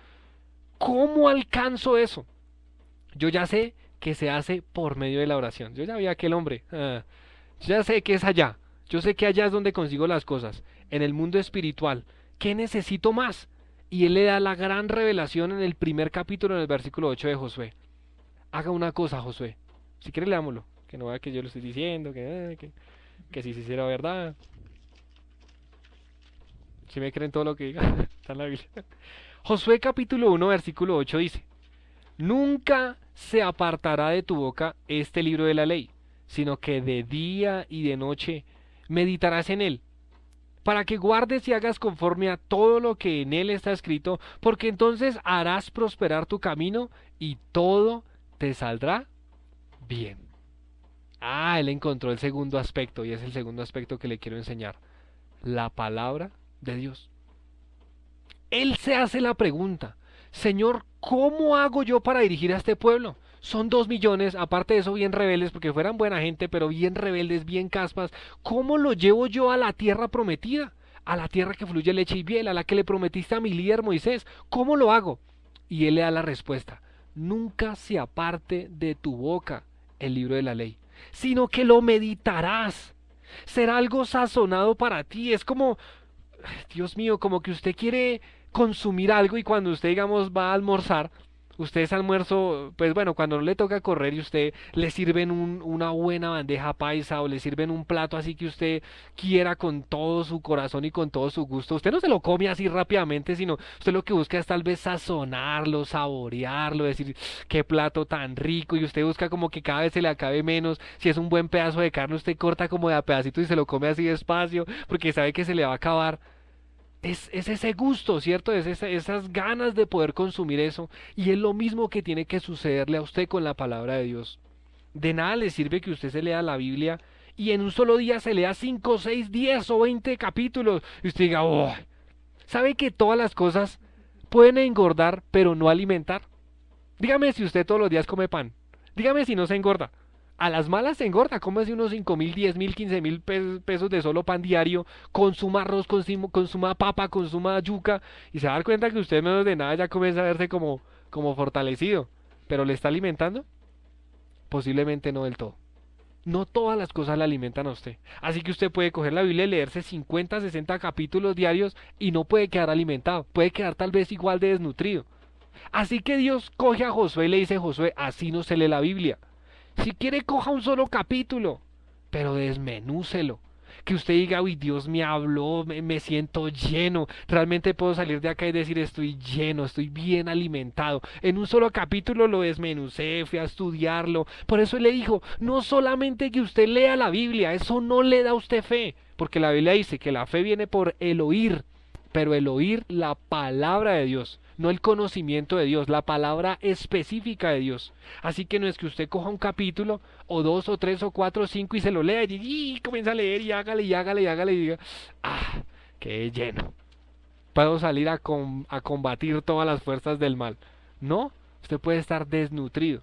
¿cómo alcanzo eso? Yo ya sé que se hace por medio de la oración. Yo ya vi a aquel hombre. Yo ya sé que es allá. Yo sé que allá es donde consigo las cosas. En el mundo espiritual. ¿Qué necesito más? Y él le da la gran revelación en el primer capítulo, en el versículo 8 de Josué. Haga una cosa, Josué. Si quiere leámoslo. Que no vea que yo lo estoy diciendo, que si se hiciera verdad. Si me creen todo lo que diga, está en la Biblia. Josué capítulo 1 versículo 8 dice, nunca se apartará de tu boca este libro de la ley, sino que de día y de noche meditarás en él, para que guardes y hagas conforme a todo lo que en él está escrito, porque entonces harás prosperar tu camino y todo te saldrá bien. Él encontró el segundo aspecto, y es el segundo aspecto que le quiero enseñar. La palabra de Dios. Él se hace la pregunta, Señor, ¿cómo hago yo para dirigir a este pueblo? Son 2 millones, aparte de eso bien rebeldes, porque fueran buena gente, pero bien rebeldes, bien caspas. ¿Cómo lo llevo yo a la tierra prometida? A la tierra que fluye leche y miel, a la que le prometiste a mi líder Moisés. ¿Cómo lo hago? Y él le da la respuesta, nunca se aparte de tu boca el libro de la ley, sino que lo meditarás. Será algo sazonado para ti. Es como, Dios mío, como que usted quiere consumir algo y cuando usted, digamos, va a almorzar, usted ese almuerzo, pues bueno, cuando no le toca correr y usted le sirven una buena bandeja paisa o le sirven un plato así que usted quiera con todo su corazón y con todo su gusto, usted no se lo come así rápidamente, sino usted lo que busca es tal vez sazonarlo, saborearlo, decir qué plato tan rico, y usted busca como que cada vez se le acabe menos. Si es un buen pedazo de carne, usted corta como de a pedacitos y se lo come así despacio porque sabe que se le va a acabar. Es ese gusto, ¿cierto? Esas ganas de poder consumir eso. Y es lo mismo que tiene que sucederle a usted con la palabra de Dios. De nada le sirve que usted se lea la Biblia y en un solo día se lea 5, 6, 10 o 20 capítulos. Y usted diga, oh, ¿sabe que todas las cosas pueden engordar pero no alimentar? Dígame si usted todos los días come pan. Dígame si no se engorda. A las malas se engorda, cómese unos 5.000, 10.000, 15.000 pesos de solo pan diario, consuma arroz, consuma papa, consuma yuca, y se va a dar cuenta que usted menos de nada ya comienza a verse como fortalecido. ¿Pero le está alimentando? Posiblemente no del todo. No todas las cosas le alimentan a usted. Así que usted puede coger la Biblia y leerse 50, 60 capítulos diarios y no puede quedar alimentado, puede quedar tal vez igual de desnutrido. Así que Dios coge a Josué y le dice, Josué, así no se lee la Biblia. Si quiere, coja un solo capítulo, pero desmenúcelo. Que usted diga, uy, Dios me habló, me siento lleno. Realmente puedo salir de acá y decir, estoy lleno, estoy bien alimentado. En un solo capítulo lo desmenucé, fui a estudiarlo. Por eso él le dijo, no solamente que usted lea la Biblia, eso no le da a usted fe. Porque la Biblia dice que la fe viene por el oír, pero el oír la palabra de Dios. No el conocimiento de Dios, la palabra específica de Dios. Así que no es que usted coja un capítulo, o 2, o 3, o 4, o 5 y se lo lea y comienza a leer y hágale y diga, qué lleno. Puedo salir a combatir todas las fuerzas del mal. No, usted puede estar desnutrido.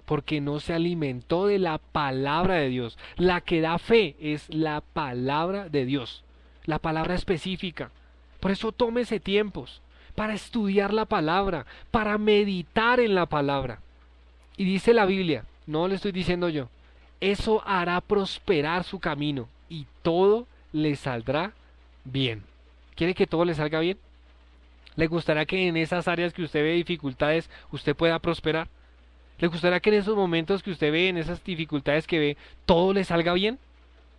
Porque no se alimentó de la palabra de Dios. La que da fe es la palabra de Dios. La palabra específica. Por eso tómese tiempos para estudiar la palabra, para meditar en la palabra. Y dice la Biblia, no le estoy diciendo yo, eso hará prosperar su camino y todo le saldrá bien. ¿Quiere que todo le salga bien? ¿Le gustaría que en esas áreas que usted ve dificultades, usted pueda prosperar? ¿Le gustaría que en esos momentos que usted ve, en esas dificultades que ve, todo le salga bien?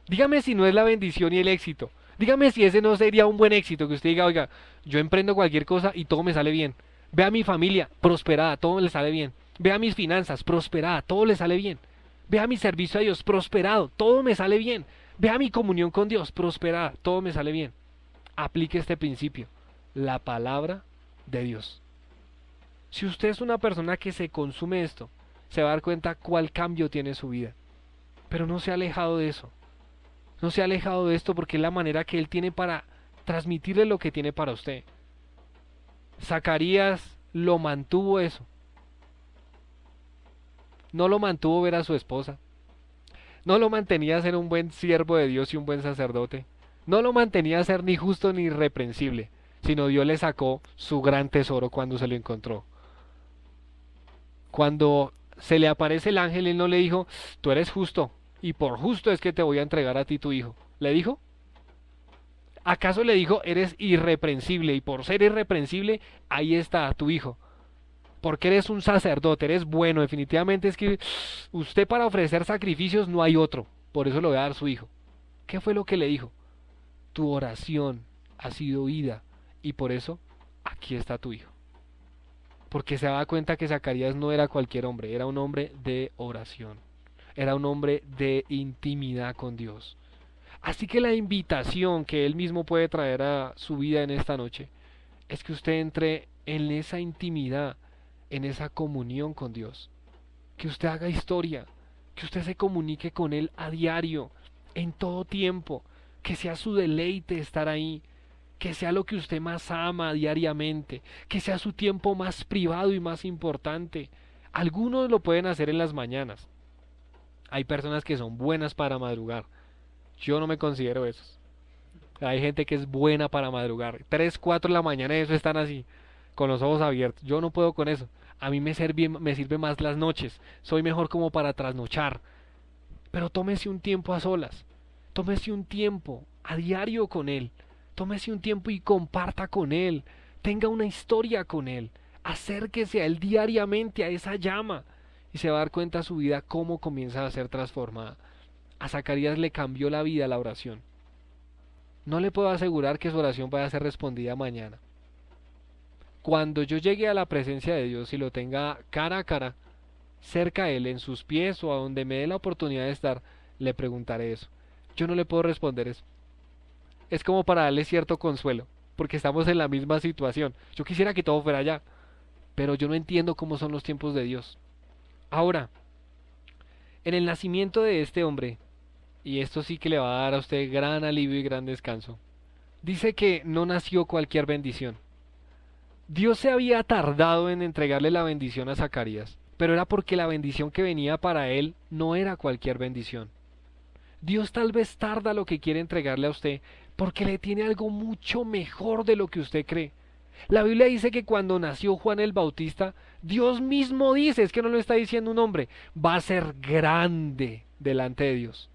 Dígame si no es la bendición y el éxito. Dígame si ese no sería un buen éxito, que usted diga, oiga, yo emprendo cualquier cosa y todo me sale bien. Ve a mi familia, prosperada, todo le sale bien. Ve a mis finanzas, prosperada, todo le sale bien. Ve a mi servicio a Dios, prosperado, todo me sale bien. Ve a mi comunión con Dios, prosperada, todo me sale bien. aplique este principio, la palabra de Dios. Si usted es una persona que se consume esto, se va a dar cuenta cuál cambio tiene su vida. Pero no se ha alejado de eso. No se ha alejado de esto porque es la manera que Él tiene para transmitirle lo que tiene para usted. Zacarías lo mantuvo eso. No lo mantuvo ver a su esposa. No lo mantenía ser un buen siervo de Dios y un buen sacerdote. No lo mantenía ser ni justo ni irreprensible, sino Dios le sacó su gran tesoro cuando se lo encontró. Cuando se le aparece el ángel, Él no le dijo, tú eres justo, y por justo es que te voy a entregar a ti tu hijo. ¿Le dijo? ¿Acaso le dijo, eres irreprensible, y por ser irreprensible, ahí está tu hijo? Porque eres un sacerdote, eres bueno, definitivamente es que usted para ofrecer sacrificios no hay otro, por eso le voy a dar su hijo. ¿Qué fue lo que le dijo? Tu oración ha sido oída, y por eso aquí está tu hijo. Porque se daba cuenta que Zacarías no era cualquier hombre, era un hombre de oración, era un hombre de intimidad con Dios. Así que la invitación que Él mismo puede traer a su vida en esta noche es que usted entre en esa intimidad, en esa comunión con Dios, que usted haga historia, que usted se comunique con Él a diario, en todo tiempo, que sea su deleite estar ahí, que sea lo que usted más ama diariamente, que sea su tiempo más privado y más importante. Algunos lo pueden hacer en las mañanas. Hay personas que son buenas para madrugar. Yo no me considero esos. Hay gente que es buena para madrugar. 3, 4 de la mañana y eso están así, con los ojos abiertos. Yo no puedo con eso. A mí me sirve más las noches. Soy mejor como para trasnochar. Pero tómese un tiempo a solas. Tómese un tiempo a diario con Él. Tómese un tiempo y comparta con Él. Tenga una historia con Él. Acérquese a Él diariamente, a esa llama. Y se va a dar cuenta su vida cómo comienza a ser transformada. A Zacarías le cambió la vida la oración. No le puedo asegurar que su oración vaya a ser respondida mañana. Cuando yo llegue a la presencia de Dios y lo tenga cara a cara, cerca a Él, en sus pies o a donde me dé la oportunidad de estar, le preguntaré eso. Yo no le puedo responder eso. Es como para darle cierto consuelo, porque estamos en la misma situación. Yo quisiera que todo fuera allá, pero yo no entiendo cómo son los tiempos de Dios. Ahora, en el nacimiento de este hombre, y esto sí que le va a dar a usted gran alivio y gran descanso, dice que no nació cualquier bendición. Dios se había tardado en entregarle la bendición a Zacarías, pero era porque la bendición que venía para él no era cualquier bendición. Dios tal vez tarda lo que quiere entregarle a usted porque le tiene algo mucho mejor de lo que usted cree. La Biblia dice que cuando nació Juan el Bautista, Dios mismo dice, es que no lo está diciendo un hombre, va a ser grande delante de Dios.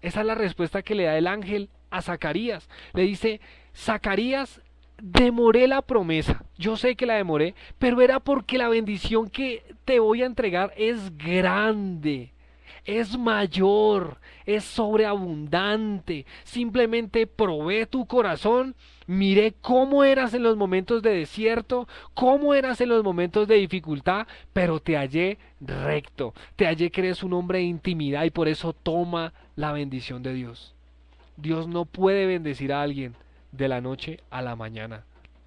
Esa es la respuesta que le da el ángel a Zacarías. Le dice, Zacarías, demoré la promesa, yo sé que la demoré, pero era porque la bendición que te voy a entregar es grande, es mayor, es sobreabundante. Simplemente probé tu corazón, miré cómo eras en los momentos de desierto, cómo eras en los momentos de dificultad, pero te hallé recto, te hallé que eres un hombre de intimidad y por eso toma la bendición de Dios. Dios no puede bendecir a alguien de la noche a la mañana,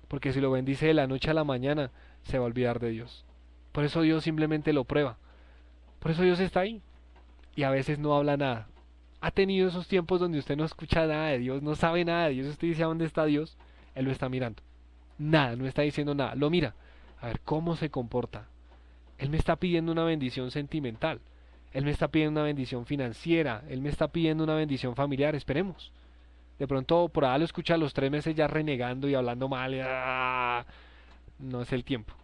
porque si lo bendice de la noche a la mañana, se va a olvidar de Dios. Por eso Dios simplemente lo prueba. Por eso Dios está ahí y a veces no habla nada. ¿Ha tenido esos tiempos donde usted no escucha nada de Dios, no sabe nada de Dios? Usted dice, ¿a dónde está Dios? Él lo está mirando. Nada, no está diciendo nada. Lo mira. A ver cómo se comporta. Él me está pidiendo una bendición sentimental. Él me está pidiendo una bendición financiera. Él me está pidiendo una bendición familiar. Esperemos. De pronto por ahí lo escucha a los 3 meses ya renegando y hablando mal. No es el tiempo.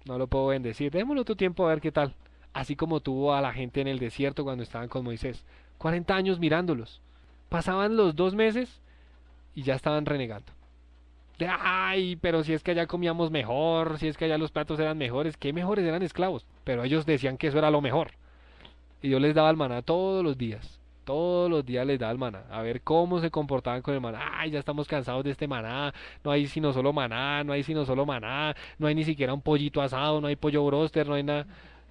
No lo puedo bendecir. Démosle otro tiempo a ver qué tal. Así como tuvo a la gente en el desierto cuando estaban con Moisés. 40 años mirándolos. Pasaban los 2 meses y ya estaban renegando. Ay, pero si es que allá comíamos mejor, si es que allá los platos eran mejores. ¿Qué mejores? Eran esclavos. Pero ellos decían que eso era lo mejor. Y Dios les daba el maná todos los días. Todos los días les daba el maná. A ver cómo se comportaban con el maná. Ay, ya estamos cansados de este maná. No hay sino solo maná, no hay sino solo maná. No hay ni siquiera un pollito asado, no hay pollo broster, no hay nada.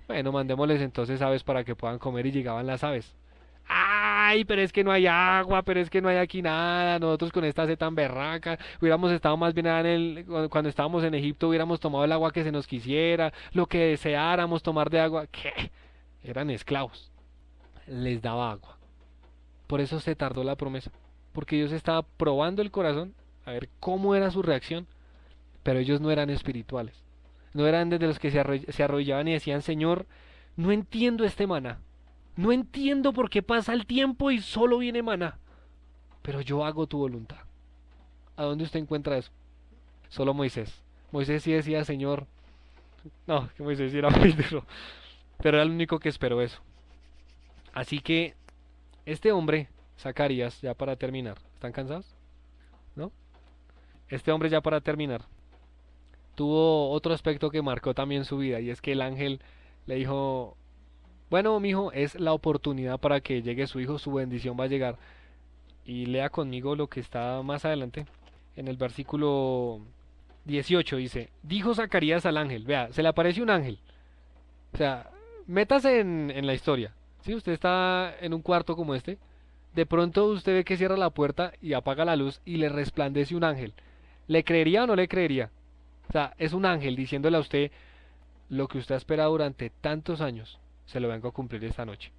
Bueno, mandémosles entonces aves para que puedan comer y llegaban las aves. ¡Ay! ay, pero es que no hay agua, pero es que no hay aquí nada, nosotros con esta sed tan berraca, hubiéramos estado más bien cuando estábamos en Egipto, hubiéramos tomado el agua que se nos quisiera, lo que deseáramos tomar de agua, ¿qué? Eran esclavos, les daba agua. Por eso se tardó la promesa, porque Dios estaba probando el corazón, a ver cómo era su reacción, pero ellos no eran espirituales, no eran desde los que se arrodillaban y decían, Señor, no entiendo este maná, no entiendo por qué pasa el tiempo y solo viene maná, pero yo hago tu voluntad. ¿A dónde usted encuentra eso? Solo Moisés. Moisés sí decía, Señor, no, que Moisés sí era muy duro, pero era el único que esperó eso. Así que este hombre, Zacarías, ya para terminar, ¿están cansados? ¿No? Este hombre ya para terminar, tuvo otro aspecto que marcó también su vida, y es que el ángel le dijo, bueno, mijo, es la oportunidad para que llegue su hijo, su bendición va a llegar. Y lea conmigo lo que está más adelante. En el versículo 18 dice, dijo Zacarías al ángel, vea, se le aparece un ángel. O sea, métase en la historia. Si usted está en un cuarto como este, de pronto usted ve que cierra la puerta y apaga la luz y le resplandece un ángel. ¿Le creería o no le creería? O sea, es un ángel diciéndole a usted lo que usted ha esperado durante tantos años, se lo vengo a cumplir esta noche.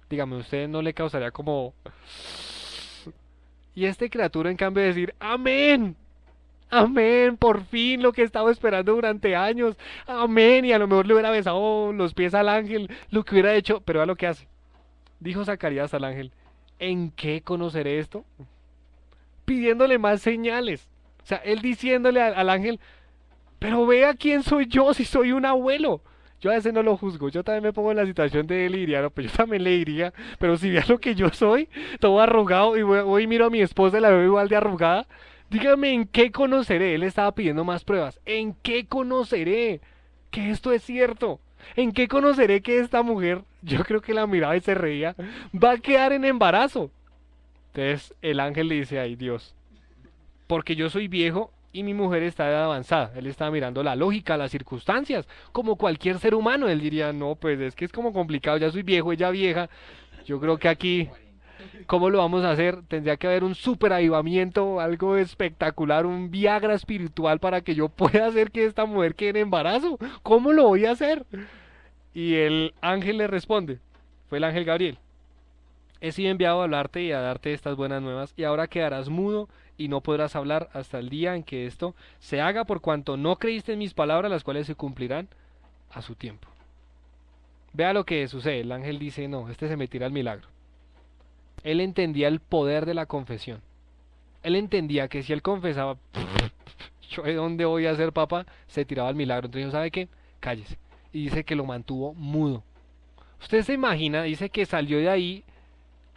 Dígame, ¿usted no le causaría como... Y este criatura en cambio de decir, amén, amén, por fin lo que he estado esperando durante años, amén, y a lo mejor le hubiera besado los pies al ángel, lo que hubiera hecho, pero a lo que hace. Dijo Zacarías al ángel, ¿en qué conoceré esto? Pidiéndole más señales. O sea, él diciéndole al ángel, pero vea quién soy yo si soy un abuelo. Yo a veces no lo juzgo, yo también me pongo en la situación de él y diría, no, pues yo también le diría, pero si vea lo que yo soy, todo arrugado, y voy y miro a mi esposa y la veo igual de arrugada, dígame en qué conoceré. Él estaba pidiendo más pruebas. ¿En qué conoceré que esto es cierto? ¿En qué conoceré que esta mujer, yo creo que la miraba y se reía, va a quedar en embarazo? Entonces el ángel le dice, ay Dios, porque yo soy viejo y mi mujer está de edad avanzada. Él está mirando la lógica, las circunstancias, como cualquier ser humano. Él diría, no, pues es que es como complicado, ya soy viejo, ella vieja. Yo creo que aquí, ¿cómo lo vamos a hacer? Tendría que haber un super avivamiento, algo espectacular, un Viagra espiritual para que yo pueda hacer que esta mujer quede en embarazo. ¿Cómo lo voy a hacer? Y el ángel le responde, fue el ángel Gabriel. He sido enviado a hablarte y a darte estas buenas nuevas, y ahora quedarás mudo y no podrás hablar hasta el día en que esto se haga, por cuanto no creíste en mis palabras, las cuales se cumplirán a su tiempo. Vea lo que sucede. El ángel dice, no, este se me tira el milagro. Él entendía el poder de la confesión. Él entendía que si él confesaba, yo de dónde voy a ser papá, se tiraba el milagro. Entonces, ¿sabe qué? Cállese. Y dice que lo mantuvo mudo. Usted se imagina, dice que salió de ahí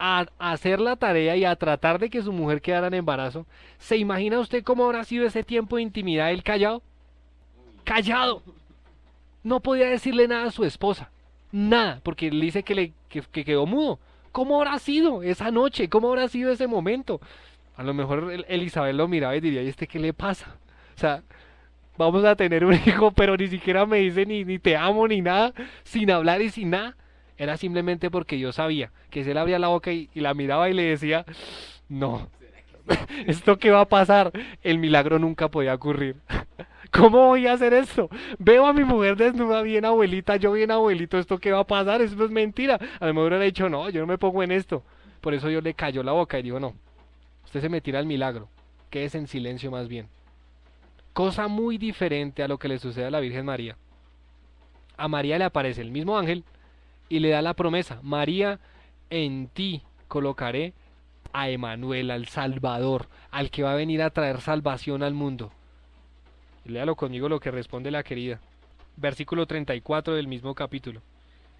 a hacer la tarea y a tratar de que su mujer quedara en embarazo. ¿Se imagina usted cómo habrá sido ese tiempo de intimidad él callado? Callado. No podía decirle nada a su esposa. Nada, porque él dice que quedó mudo. ¿Cómo habrá sido esa noche? ¿Cómo habrá sido ese momento? A lo mejor Elizabeth lo miraba y diría, ¿y este qué le pasa? O sea, vamos a tener un hijo, pero ni siquiera me dice ni te amo ni nada, sin hablar y sin nada. Era simplemente porque yo sabía que si él abría la boca y la miraba y le decía, no, ¿esto qué va a pasar? El milagro nunca podía ocurrir. ¿Cómo voy a hacer esto? Veo a mi mujer desnuda, bien abuelita, yo bien abuelito, ¿esto qué va a pasar? Eso no es mentira. A lo mejor le he dicho, no, yo no me pongo en esto. Por eso yo le cayó la boca y digo, no, usted se me tira el milagro, quédese en silencio más bien. Cosa muy diferente a lo que le sucede a la Virgen María. A María le aparece el mismo ángel y le da la promesa, María, en ti colocaré a Emanuel, al Salvador, al que va a venir a traer salvación al mundo. Y léalo conmigo lo que responde la querida. Versículo 34 del mismo capítulo.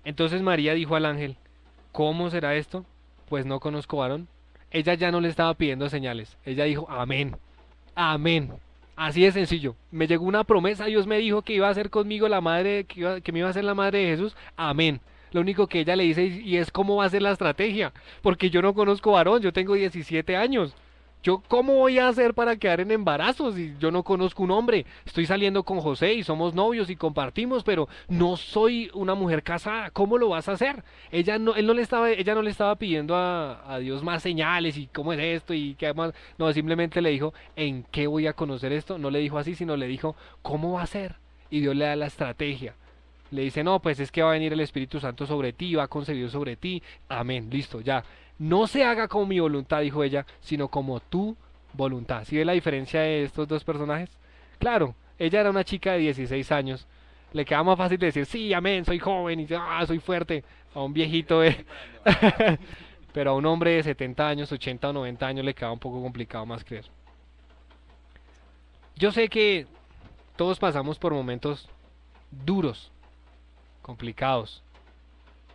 Entonces María dijo al ángel, ¿cómo será esto? Pues no conozco varón. Ella ya no le estaba pidiendo señales. Ella dijo, amén, amén. Así de sencillo. Me llegó una promesa, Dios me dijo que iba a ser conmigo la madre, que me iba a ser la madre de Jesús. Amén. Lo único que ella le dice y es cómo va a ser la estrategia, porque yo no conozco varón, yo tengo 17 años. Yo, ¿cómo voy a hacer para quedar en embarazo si yo no conozco un hombre? Estoy saliendo con José y somos novios y compartimos, pero no soy una mujer casada. ¿Cómo lo vas a hacer? Ella no le estaba pidiendo a Dios más señales y cómo es esto y qué más. No, simplemente le dijo, ¿en qué voy a conocer esto? No le dijo así, sino le dijo, ¿cómo va a ser? Y Dios le da la estrategia. Le dice, no, pues es que va a venir el Espíritu Santo sobre ti, va a concebir sobre ti. Amén, listo, ya. No se haga como mi voluntad, dijo ella, sino como tu voluntad. ¿Sí ve la diferencia de estos dos personajes? Claro, ella era una chica de 16 años. Le queda más fácil decir, sí, amén, soy joven y soy fuerte. A un viejito de... Pero a un hombre de 70 años, 80 o 90 años le queda un poco complicado más creer. Yo sé que todos pasamos por momentos duros, complicados.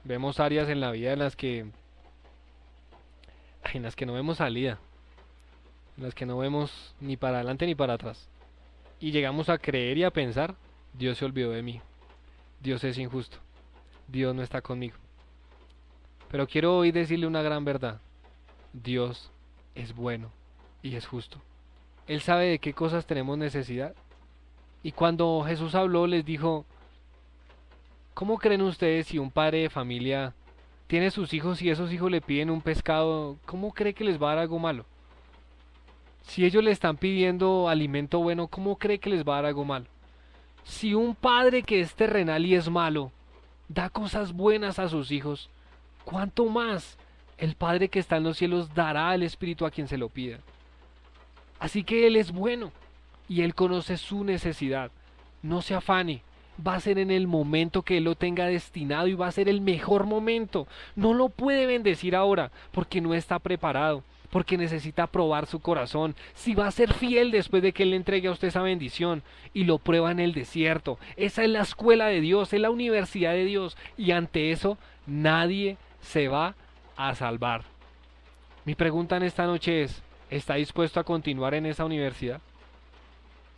Vemos áreas en la vida en las que no vemos salida, en las que no vemos ni para adelante ni para atrás. Y llegamos a creer y a pensar, Dios se olvidó de mí, Dios es injusto, Dios no está conmigo. Pero quiero hoy decirle una gran verdad, Dios es bueno y es justo. Él sabe de qué cosas tenemos necesidad. Y cuando Jesús habló les dijo, ¿cómo creen ustedes si un padre de familia tiene sus hijos y esos hijos le piden un pescado? ¿Cómo cree que les va a dar algo malo? Si ellos le están pidiendo alimento bueno, ¿cómo cree que les va a dar algo malo? Si un padre que es terrenal y es malo, da cosas buenas a sus hijos, ¿cuánto más el Padre que está en los cielos dará el Espíritu a quien se lo pida? Así que Él es bueno y Él conoce su necesidad. No se afane, va a ser en el momento que Él lo tenga destinado y va a ser el mejor momento. No lo puede bendecir ahora porque no está preparado, porque necesita probar su corazón, si va a ser fiel después de que Él le entregue a usted esa bendición y lo prueba en el desierto. Esa es la escuela de Dios, es la universidad de Dios y ante eso nadie se va a salvar. Mi pregunta en esta noche es, ¿está dispuesto a continuar en esa universidad?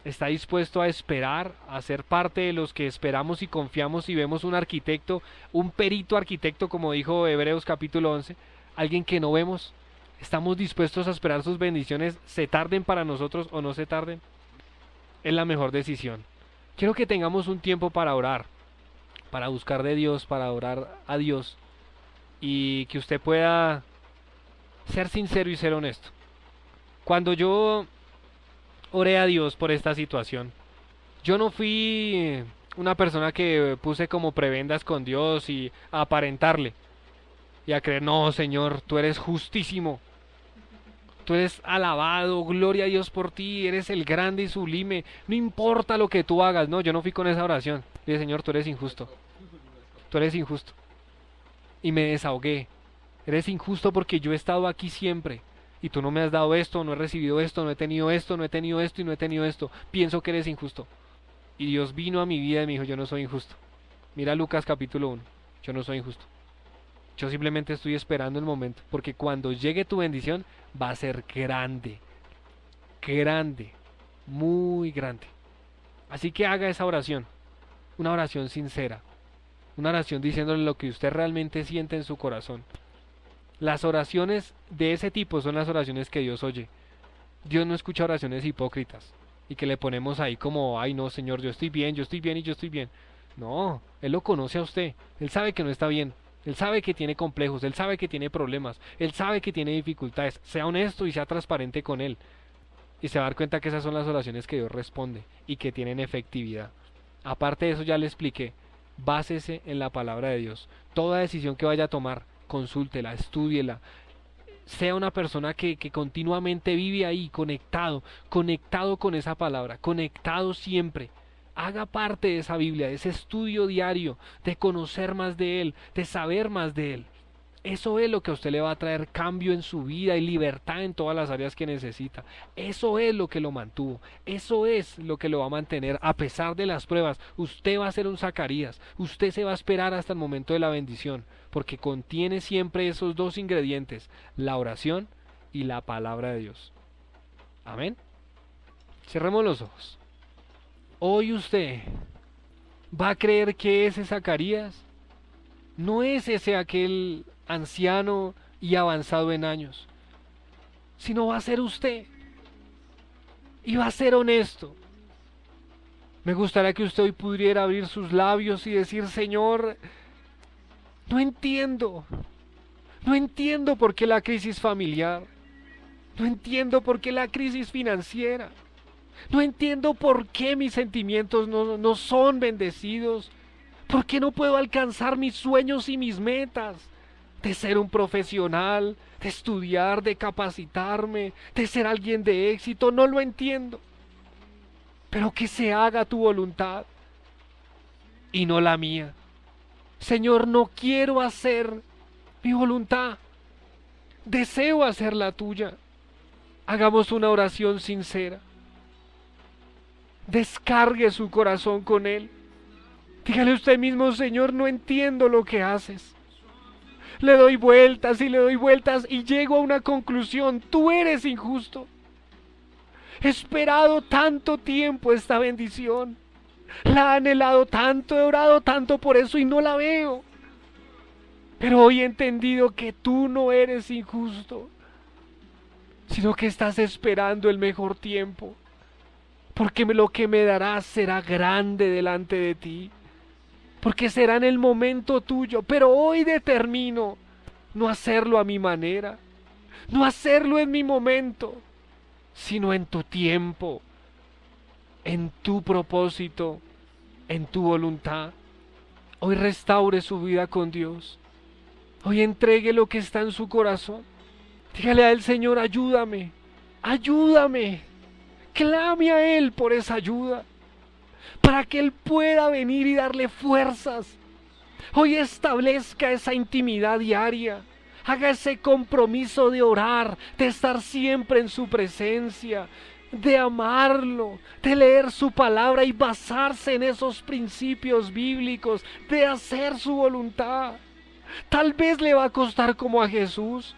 ¿Está dispuesto a esperar, a ser parte de los que esperamos y confiamos y vemos un arquitecto, un perito arquitecto, como dijo Hebreos capítulo 11, alguien que no vemos? ¿Estamos dispuestos a esperar sus bendiciones, se tarden para nosotros o no se tarden? Es la mejor decisión. Quiero que tengamos un tiempo para orar, para buscar de Dios, para orar a Dios y que usted pueda ser sincero y ser honesto. Cuando yo oré a Dios por esta situación, yo no fui una persona que puse como prebendas con Dios y a aparentarle y a creer, no, Señor, tú eres justísimo, tú eres alabado, gloria a Dios por ti, eres el grande y sublime, no importa lo que tú hagas. No, yo no fui con esa oración. Dije, Señor, tú eres injusto, tú eres injusto. Y me desahogué. Eres injusto porque yo he estado aquí siempre y tú no me has dado esto, no he recibido esto, no he tenido esto, no he tenido esto y no he tenido esto. Pienso que eres injusto. Y Dios vino a mi vida y me dijo, yo no soy injusto. Mira Lucas capítulo 1, yo no soy injusto. Yo simplemente estoy esperando el momento, porque cuando llegue tu bendición va a ser grande, grande, muy grande. Así que haga esa oración, una oración sincera, una oración diciéndole lo que usted realmente siente en su corazón. Las oraciones de ese tipo son las oraciones que Dios oye. Dios no escucha oraciones hipócritas y que le ponemos ahí como, ay no, Señor, yo estoy bien y yo estoy bien. No, Él lo conoce a usted, Él sabe que no está bien, Él sabe que tiene complejos, Él sabe que tiene problemas, Él sabe que tiene dificultades. Sea honesto y sea transparente con Él y se va a dar cuenta que esas son las oraciones que Dios responde y que tienen efectividad. Aparte de eso ya le expliqué, básese en la palabra de Dios. Toda decisión que vaya a tomar, consúltela, estúdiela. Sea una persona que continuamente vive ahí, conectado, conectado con esa palabra, conectado siempre. Haga parte de esa Biblia, de ese estudio diario, de conocer más de Él, de saber más de Él. Eso es lo que a usted le va a traer cambio en su vida y libertad en todas las áreas que necesita. Eso es lo que lo mantuvo. Eso es lo que lo va a mantener a pesar de las pruebas. Usted va a ser un Zacarías. Usted se va a esperar hasta el momento de la bendición, porque contiene siempre esos dos ingredientes, la oración y la palabra de Dios. Amén. Cerremos los ojos. Hoy usted va a creer que ese Zacarías no es ese aquel anciano y avanzado en años. sino va a ser usted. Y va a ser honesto. Me gustaría que usted hoy pudiera abrir sus labios y decir: Señor, no entiendo por qué la crisis familiar, no entiendo por qué la crisis financiera, no entiendo por qué mis sentimientos no son bendecidos, por qué no puedo alcanzar mis sueños y mis metas, de ser un profesional, de estudiar, de capacitarme, de ser alguien de éxito. No lo entiendo, pero que se haga tu voluntad y no la mía. Señor, no quiero hacer mi voluntad, deseo hacer la tuya. Hagamos una oración sincera. Descargue su corazón con Él. Dígale usted mismo: Señor, no entiendo lo que haces. Le doy vueltas y llego a una conclusión: tú eres injusto. He esperado tanto tiempo esta bendición, la he anhelado tanto, he orado tanto por eso y no la veo. Pero hoy he entendido que tú no eres injusto, sino que estás esperando el mejor tiempo, porque lo que me darás será grande delante de ti, porque será en el momento tuyo. Pero hoy determino no hacerlo a mi manera, no hacerlo en mi momento, sino en tu tiempo, en tu propósito, en tu voluntad. Hoy restaure su vida con Dios. Hoy entregue lo que está en su corazón. Dígale a Él: Señor, ayúdame, ayúdame. Clame a Él por esa ayuda, para que Él pueda venir y darle fuerzas. Hoy establezca esa intimidad diaria. Haga ese compromiso de orar, de estar siempre en su presencia, de amarlo, de leer su palabra y basarse en esos principios bíblicos, de hacer su voluntad. Tal vez le va a costar como a Jesús.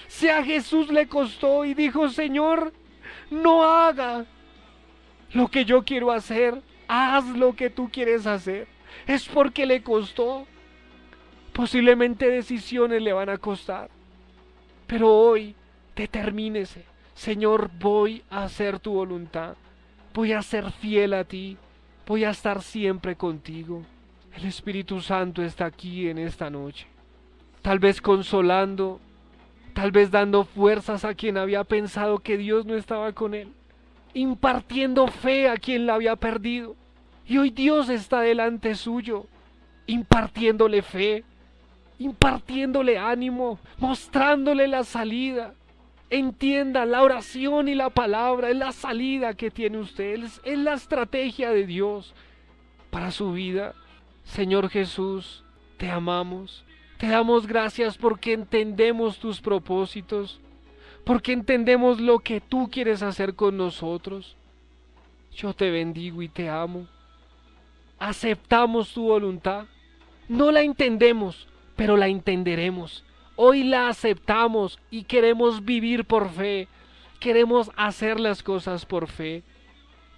Si a Jesús le costó y dijo: Señor, no haga lo que yo quiero hacer, haz lo que tú quieres hacer. Es porque le costó. Posiblemente decisiones le van a costar, pero hoy determínese: Señor, voy a hacer tu voluntad, voy a ser fiel a ti, voy a estar siempre contigo. El Espíritu Santo está aquí en esta noche, tal vez consolando, tal vez dando fuerzas a quien había pensado que Dios no estaba con él, impartiendo fe a quien la había perdido. Y hoy Dios está delante suyo, impartiéndole fe, impartiéndole ánimo, mostrándole la salida. Entienda, la oración y la palabra es la salida que tiene usted, es la estrategia de Dios para su vida. Señor Jesús, te amamos, te damos gracias porque entendemos tus propósitos, porque entendemos lo que tú quieres hacer con nosotros. Yo te bendigo y te amo. Aceptamos tu voluntad, no la entendemos, pero la entenderemos. Hoy la aceptamos y queremos vivir por fe, queremos hacer las cosas por fe.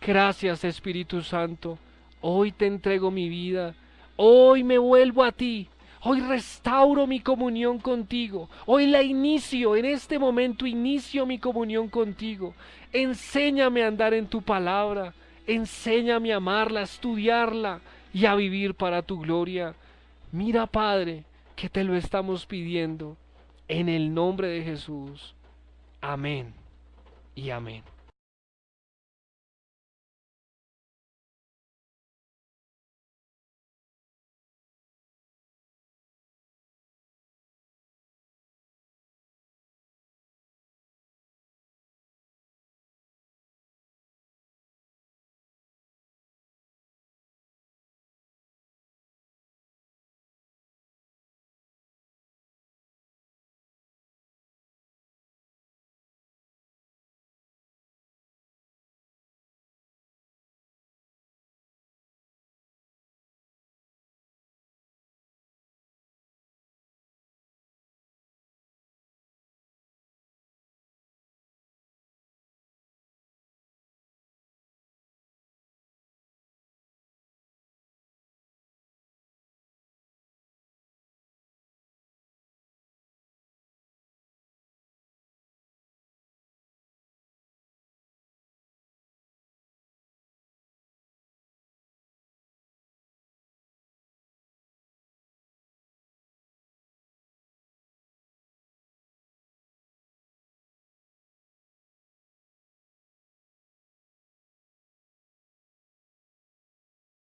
Gracias, Espíritu Santo. Hoy te entrego mi vida, hoy me vuelvo a ti, hoy restauro mi comunión contigo, hoy la inicio, en este momento inicio mi comunión contigo. Enséñame a andar en tu palabra, enséñame a amarla, a estudiarla y a vivir para tu gloria. Mira, Padre, que te lo estamos pidiendo en el nombre de Jesús. Amén y amén.